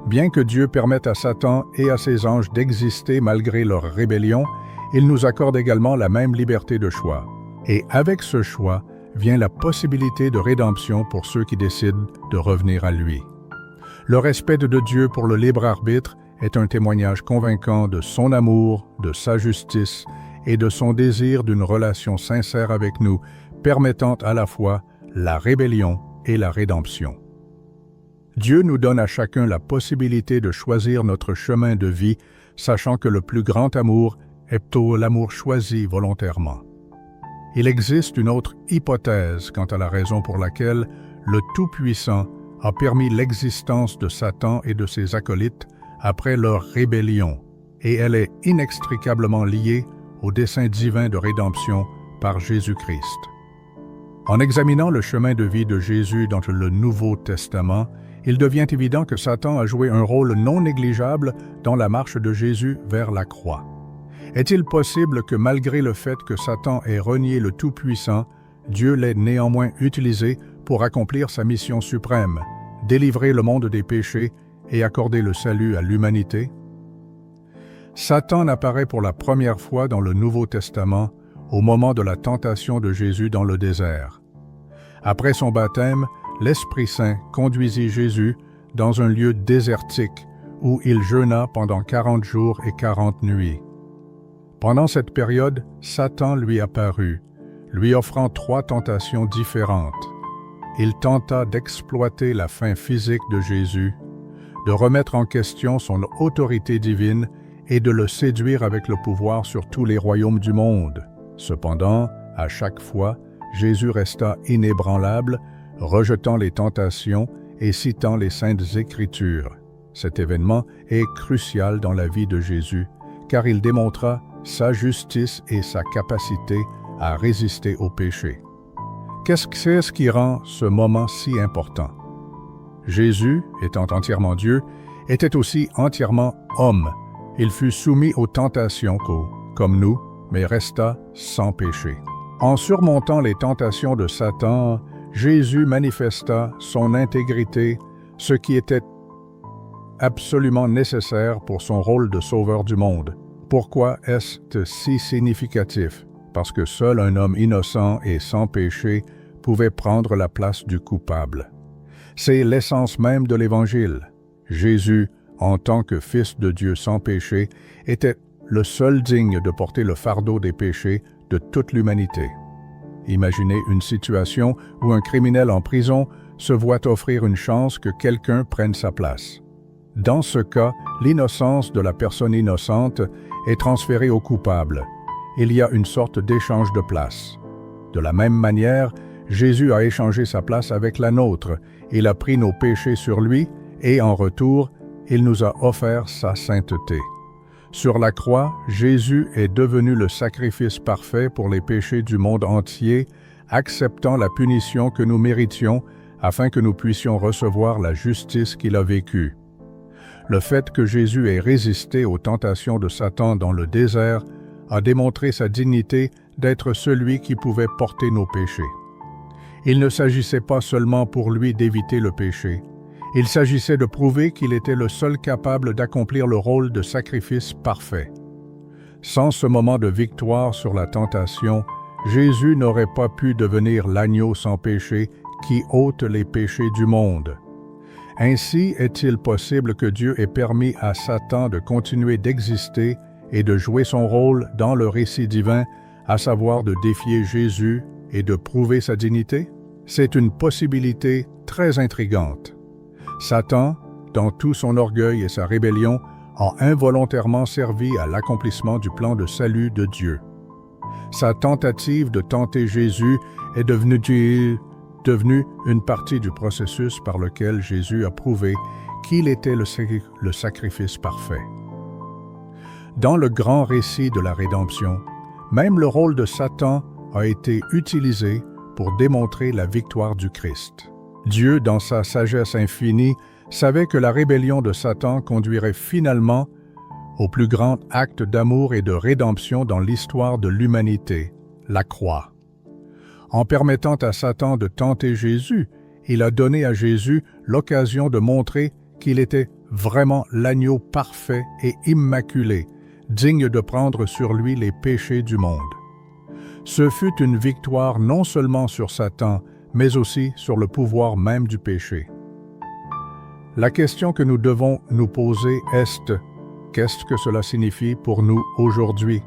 bien que Dieu permette à Satan et à ses anges d'exister malgré leur rébellion, il nous accorde également la même liberté de choix. Et avec ce choix vient la possibilité de rédemption pour ceux qui décident de revenir à lui. Le respect de Dieu pour le libre arbitre est un témoignage convaincant de son amour, de sa justice et de son désir d'une relation sincère avec nous, permettant à la fois la rébellion et la rédemption. Dieu nous donne à chacun la possibilité de choisir notre chemin de vie, sachant que le plus grand amour est plutôt l'amour choisi volontairement. Il existe une autre hypothèse quant à la raison pour laquelle le Tout-Puissant a permis l'existence de Satan et de ses acolytes après leur rébellion, et elle est inextricablement liée au dessein divin de rédemption par Jésus-Christ. En examinant le chemin de vie de Jésus dans le Nouveau Testament, il devient évident que Satan a joué un rôle non négligeable dans la marche de Jésus vers la croix. Est-il possible que malgré le fait que Satan ait renié le Tout-Puissant, Dieu l'ait néanmoins utilisé pour accomplir sa mission suprême, délivrer le monde des péchés et accorder le salut à l'humanité? Satan apparaît pour la première fois dans le Nouveau Testament au moment de la tentation de Jésus dans le désert. Après son baptême, l'Esprit Saint conduisit Jésus dans un lieu désertique où il jeûna pendant 40 jours et 40 nuits. Pendant cette période, Satan lui apparut, lui offrant 3 tentations différentes. Il tenta d'exploiter la faim physique de Jésus, de remettre en question son autorité divine et de le séduire avec le pouvoir sur tous les royaumes du monde. Cependant, à chaque fois, Jésus resta inébranlable, rejetant les tentations et citant les Saintes Écritures. Cet événement est crucial dans la vie de Jésus, car il démontra sa justice et sa capacité à résister au péché. Qu'est-ce qui rend ce moment si important? Jésus, étant entièrement Dieu, était aussi entièrement homme. Il fut soumis aux tentations comme nous, mais resta sans péché. En surmontant les tentations de Satan, Jésus manifesta son intégrité, ce qui était absolument nécessaire pour son rôle de sauveur du monde. Pourquoi est-ce si significatif? Parce que seul un homme innocent et sans péché pouvait prendre la place du coupable. C'est l'essence même de l'Évangile. Jésus, en tant que Fils de Dieu sans péché, était le seul digne de porter le fardeau des péchés de toute l'humanité. Imaginez une situation où un criminel en prison se voit offrir une chance que quelqu'un prenne sa place. Dans ce cas, l'innocence de la personne innocente est transférée au coupable. Il y a une sorte d'échange de place. De la même manière, Jésus a échangé sa place avec la nôtre. Il a pris nos péchés sur lui et en retour, il nous a offert sa sainteté. Sur la croix, Jésus est devenu le sacrifice parfait pour les péchés du monde entier, acceptant la punition que nous méritions afin que nous puissions recevoir la justice qu'il a vécue. Le fait que Jésus ait résisté aux tentations de Satan dans le désert a démontré sa dignité d'être celui qui pouvait porter nos péchés. Il ne s'agissait pas seulement pour lui d'éviter le péché. Il s'agissait de prouver qu'il était le seul capable d'accomplir le rôle de sacrifice parfait. Sans ce moment de victoire sur la tentation, Jésus n'aurait pas pu devenir l'agneau sans péché qui ôte les péchés du monde. Ainsi est-il possible que Dieu ait permis à Satan de continuer d'exister et de jouer son rôle dans le récit divin, à savoir de défier Jésus et de prouver sa dignité? C'est une possibilité très intrigante. Satan, dans tout son orgueil et sa rébellion, a involontairement servi à l'accomplissement du plan de salut de Dieu. Sa tentative de tenter Jésus est devenue une partie du processus par lequel Jésus a prouvé qu'il était le sacrifice parfait. Dans le grand récit de la rédemption, même le rôle de Satan a été utilisé pour démontrer la victoire du Christ. Dieu, dans sa sagesse infinie, savait que la rébellion de Satan conduirait finalement au plus grand acte d'amour et de rédemption dans l'histoire de l'humanité, la croix. En permettant à Satan de tenter Jésus, il a donné à Jésus l'occasion de montrer qu'il était vraiment l'agneau parfait et immaculé, digne de prendre sur lui les péchés du monde. Ce fut une victoire non seulement sur Satan, mais aussi sur le pouvoir même du péché. La question que nous devons nous poser est: qu'est-ce que cela signifie pour nous aujourd'hui?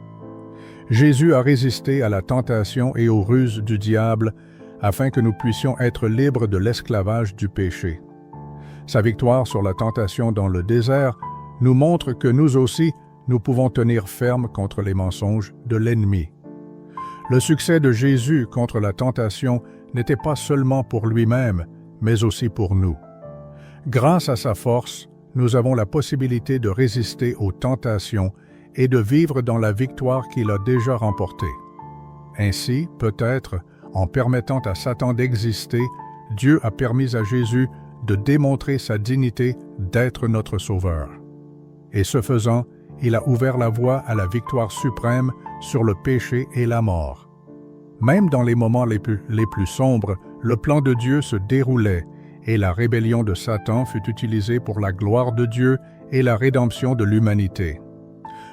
Jésus a résisté à la tentation et aux ruses du diable afin que nous puissions être libres de l'esclavage du péché. Sa victoire sur la tentation dans le désert nous montre que nous aussi, nous pouvons tenir ferme contre les mensonges de l'ennemi. Le succès de Jésus contre la tentation n'était pas seulement pour lui-même, mais aussi pour nous. Grâce à sa force, nous avons la possibilité de résister aux tentations et de vivre dans la victoire qu'il a déjà remportée. Ainsi, peut-être, en permettant à Satan d'exister, Dieu a permis à Jésus de démontrer sa dignité d'être notre Sauveur. Et ce faisant, il a ouvert la voie à la victoire suprême sur le péché et la mort. Même dans les moments les plus sombres, le plan de Dieu se déroulait et la rébellion de Satan fut utilisée pour la gloire de Dieu et la rédemption de l'humanité.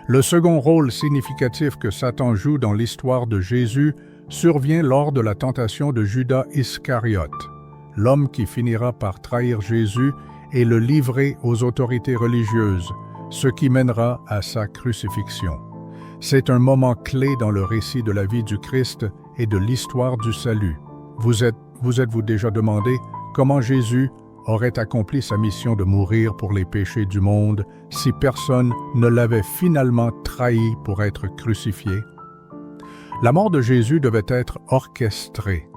Le second rôle significatif que Satan joue dans l'histoire de Jésus survient lors de la tentation de Judas Iscariote, l'homme qui finira par trahir Jésus et le livrer aux autorités religieuses, ce qui mènera à sa crucifixion. C'est un moment clé dans le récit de la vie du Christ et de l'histoire du salut. Vous êtes-vous déjà demandé comment Jésus aurait accompli sa mission de mourir pour les péchés du monde si personne ne l'avait finalement trahi pour être crucifié? La mort de Jésus devait être orchestrée.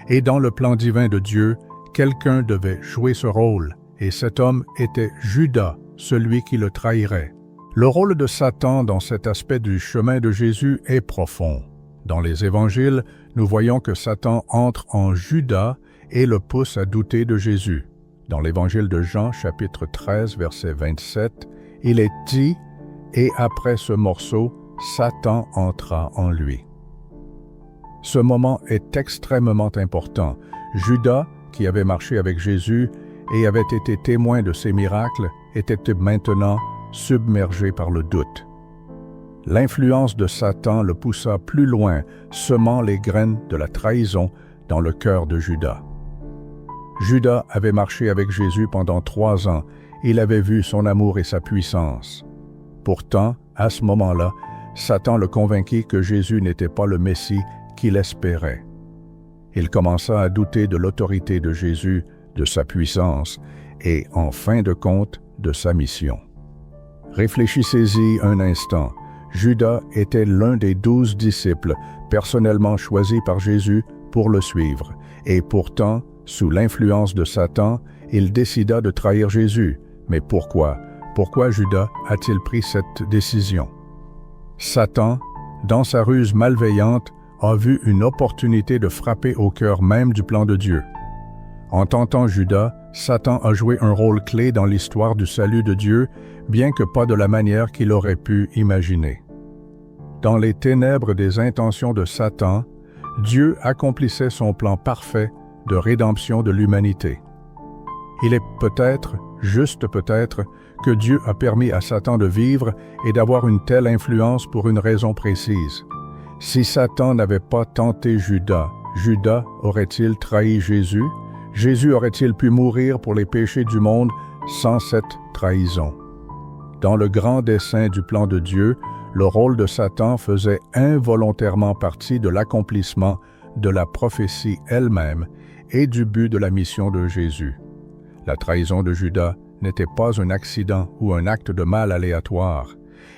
Et dans le plan divin de Dieu, quelqu'un devait jouer ce rôle, et cet homme était Judas, celui qui le trahirait. Le rôle de Satan dans cet aspect du chemin de Jésus est profond. Dans les évangiles, nous voyons que Satan entre en Judas et le pousse à douter de Jésus. Dans l'évangile de Jean, chapitre 13, verset 27, il est dit « Et après ce morceau, Satan entra en lui ». Ce moment est extrêmement important. Judas, qui avait marché avec Jésus et avait été témoin de ses miracles, était maintenant submergé par le doute. L'influence de Satan le poussa plus loin, semant les graines de la trahison dans le cœur de Judas. Judas avait marché avec Jésus pendant 3 ans. Il avait vu son amour et sa puissance. Pourtant, à ce moment-là, Satan le convainquit que Jésus n'était pas le Messie qu'il espérait. Il commença à douter de l'autorité de Jésus, de sa puissance et, en fin de compte, de sa mission. Réfléchissez-y un instant. Judas était l'un des 12 disciples personnellement choisis par Jésus pour le suivre. Et pourtant, sous l'influence de Satan, il décida de trahir Jésus. Mais pourquoi? Pourquoi Judas a-t-il pris cette décision? Satan, dans sa ruse malveillante, a vu une opportunité de frapper au cœur même du plan de Dieu. En tentant Judas, Satan a joué un rôle clé dans l'histoire du salut de Dieu, bien que pas de la manière qu'il aurait pu imaginer. Dans les ténèbres des intentions de Satan, Dieu accomplissait son plan parfait de rédemption de l'humanité. Il est peut-être, juste peut-être, que Dieu a permis à Satan de vivre et d'avoir une telle influence pour une raison précise. Si Satan n'avait pas tenté Judas, Judas aurait-il trahi Jésus? Jésus aurait-il pu mourir pour les péchés du monde sans cette trahison? Dans le grand dessein du plan de Dieu, le rôle de Satan faisait involontairement partie de l'accomplissement de la prophétie elle-même et du but de la mission de Jésus. La trahison de Judas n'était pas un accident ou un acte de mal aléatoire.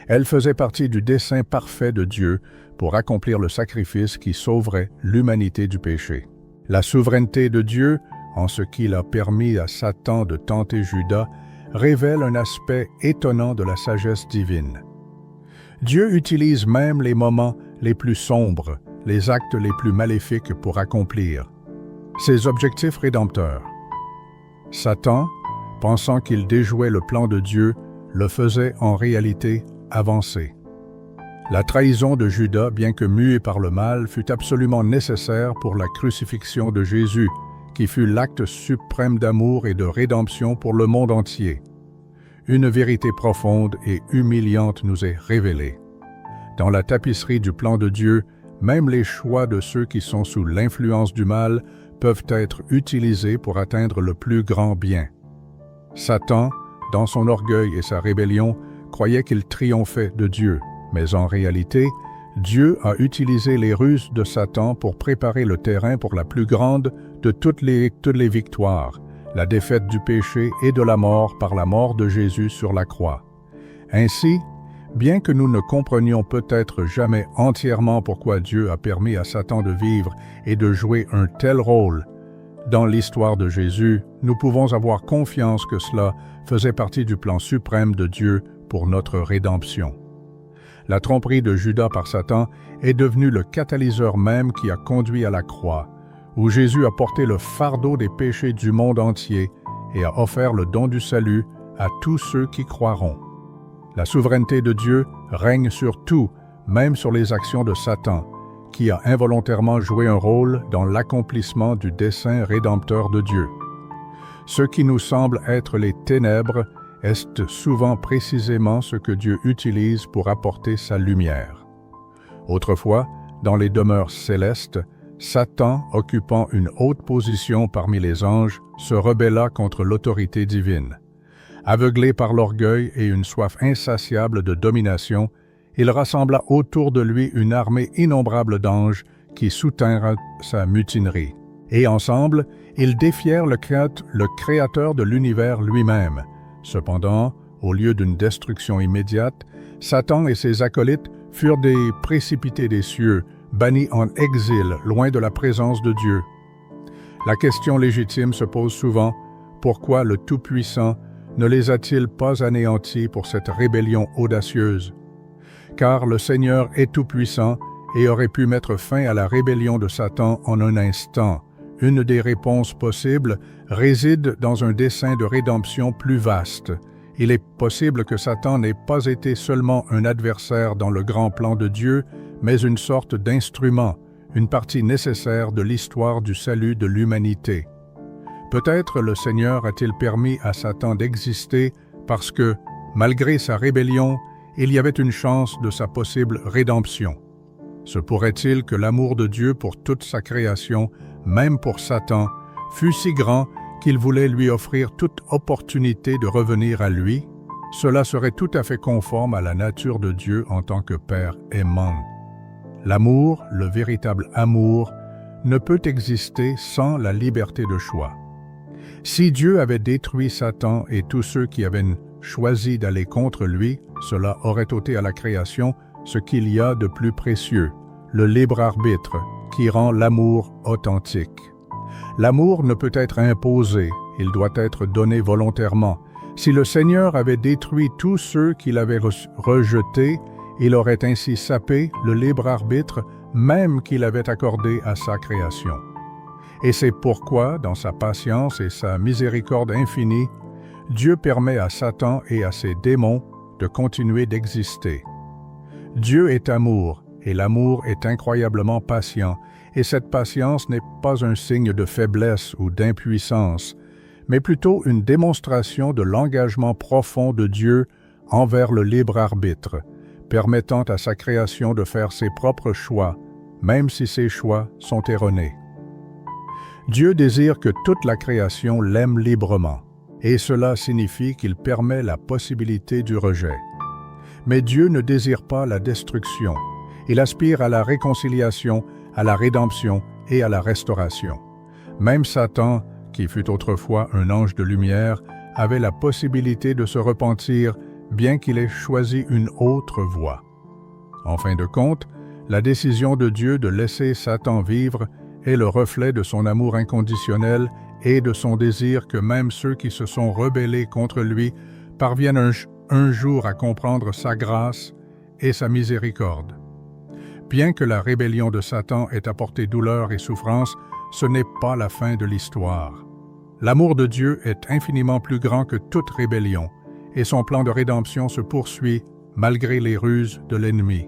Elle faisait partie du dessein parfait de Dieu pour accomplir le sacrifice qui sauverait l'humanité du péché. La souveraineté de Dieu, en ce qu'il a permis à Satan de tenter Judas, révèle un aspect étonnant de la sagesse divine. Dieu utilise même les moments les plus sombres, les actes les plus maléfiques pour accomplir ses objectifs rédempteurs. Satan, pensant qu'il déjouait le plan de Dieu, le faisait en réalité avancer. La trahison de Judas, bien que muée par le mal, fut absolument nécessaire pour la crucifixion de Jésus, qui fut l'acte suprême d'amour et de rédemption pour le monde entier. Une vérité profonde et humiliante nous est révélée. Dans la tapisserie du plan de Dieu, même les choix de ceux qui sont sous l'influence du mal peuvent être utilisés pour atteindre le plus grand bien. Satan, dans son orgueil et sa rébellion, croyait qu'il triomphait de Dieu, mais en réalité, Dieu a utilisé les ruses de Satan pour préparer le terrain pour la plus grande de toutes les victoires, la défaite du péché et de la mort par la mort de Jésus sur la croix. Ainsi, bien que nous ne comprenions peut-être jamais entièrement pourquoi Dieu a permis à Satan de vivre et de jouer un tel rôle dans l'histoire de Jésus, nous pouvons avoir confiance que cela faisait partie du plan suprême de Dieu pour notre rédemption. La tromperie de Judas par Satan est devenue le catalyseur même qui a conduit à la croix, où Jésus a porté le fardeau des péchés du monde entier et a offert le don du salut à tous ceux qui croiront. La souveraineté de Dieu règne sur tout, même sur les actions de Satan, qui a involontairement joué un rôle dans l'accomplissement du dessein rédempteur de Dieu. Ce qui nous semble être les ténèbres est souvent précisément ce que Dieu utilise pour apporter sa lumière. Autrefois, dans les demeures célestes, Satan, occupant une haute position parmi les anges, se rebella contre l'autorité divine. Aveuglé par l'orgueil et une soif insatiable de domination, il rassembla autour de lui une armée innombrable d'anges qui soutinrent sa mutinerie. Et ensemble, ils défièrent le Créateur de l'univers lui-même. Cependant, au lieu d'une destruction immédiate, Satan et ses acolytes furent précipités des cieux, bannis en exil, loin de la présence de Dieu. La question légitime se pose souvent, pourquoi le Tout-Puissant ne les a-t-il pas anéantis pour cette rébellion audacieuse? Car le Seigneur est tout-puissant et aurait pu mettre fin à la rébellion de Satan en un instant. Une des réponses possibles réside dans un dessein de rédemption plus vaste. Il est possible que Satan n'ait pas été seulement un adversaire dans le grand plan de Dieu, mais une sorte d'instrument, une partie nécessaire de l'histoire du salut de l'humanité. Peut-être le Seigneur a-t-il permis à Satan d'exister parce que, malgré sa rébellion, il y avait une chance de sa possible rédemption. Se pourrait-il que l'amour de Dieu pour toute sa création, même pour Satan, fût si grand qu'il voulait lui offrir toute opportunité de revenir à lui? Cela serait tout à fait conforme à la nature de Dieu en tant que Père aimant. L'amour, le véritable amour, ne peut exister sans la liberté de choix. Si Dieu avait détruit Satan et tous ceux qui avaient choisi d'aller contre lui, cela aurait ôté à la création ce qu'il y a de plus précieux, le libre arbitre, qui rend l'amour authentique. L'amour ne peut être imposé, il doit être donné volontairement. Si le Seigneur avait détruit tous ceux qu'il avait rejetés, il aurait ainsi sapé le libre arbitre même qu'il avait accordé à sa création. Et c'est pourquoi, dans sa patience et sa miséricorde infinie, Dieu permet à Satan et à ses démons de continuer d'exister. Dieu est amour, et l'amour est incroyablement patient, et cette patience n'est pas un signe de faiblesse ou d'impuissance, mais plutôt une démonstration de l'engagement profond de Dieu envers le libre arbitre, permettant à sa création de faire ses propres choix, même si ces choix sont erronés. Dieu désire que toute la création l'aime librement, et cela signifie qu'il permet la possibilité du rejet. Mais Dieu ne désire pas la destruction. Il aspire à la réconciliation, à la rédemption et à la restauration. Même Satan, qui fut autrefois un ange de lumière, avait la possibilité de se repentir, bien qu'il ait choisi une autre voie. En fin de compte, la décision de Dieu de laisser Satan vivre est le reflet de son amour inconditionnel et de son désir que même ceux qui se sont rebellés contre lui parviennent un jour à comprendre sa grâce et sa miséricorde. Bien que la rébellion de Satan ait apporté douleur et souffrance, ce n'est pas la fin de l'histoire. L'amour de Dieu est infiniment plus grand que toute rébellion, et son plan de rédemption se poursuit malgré les ruses de l'ennemi.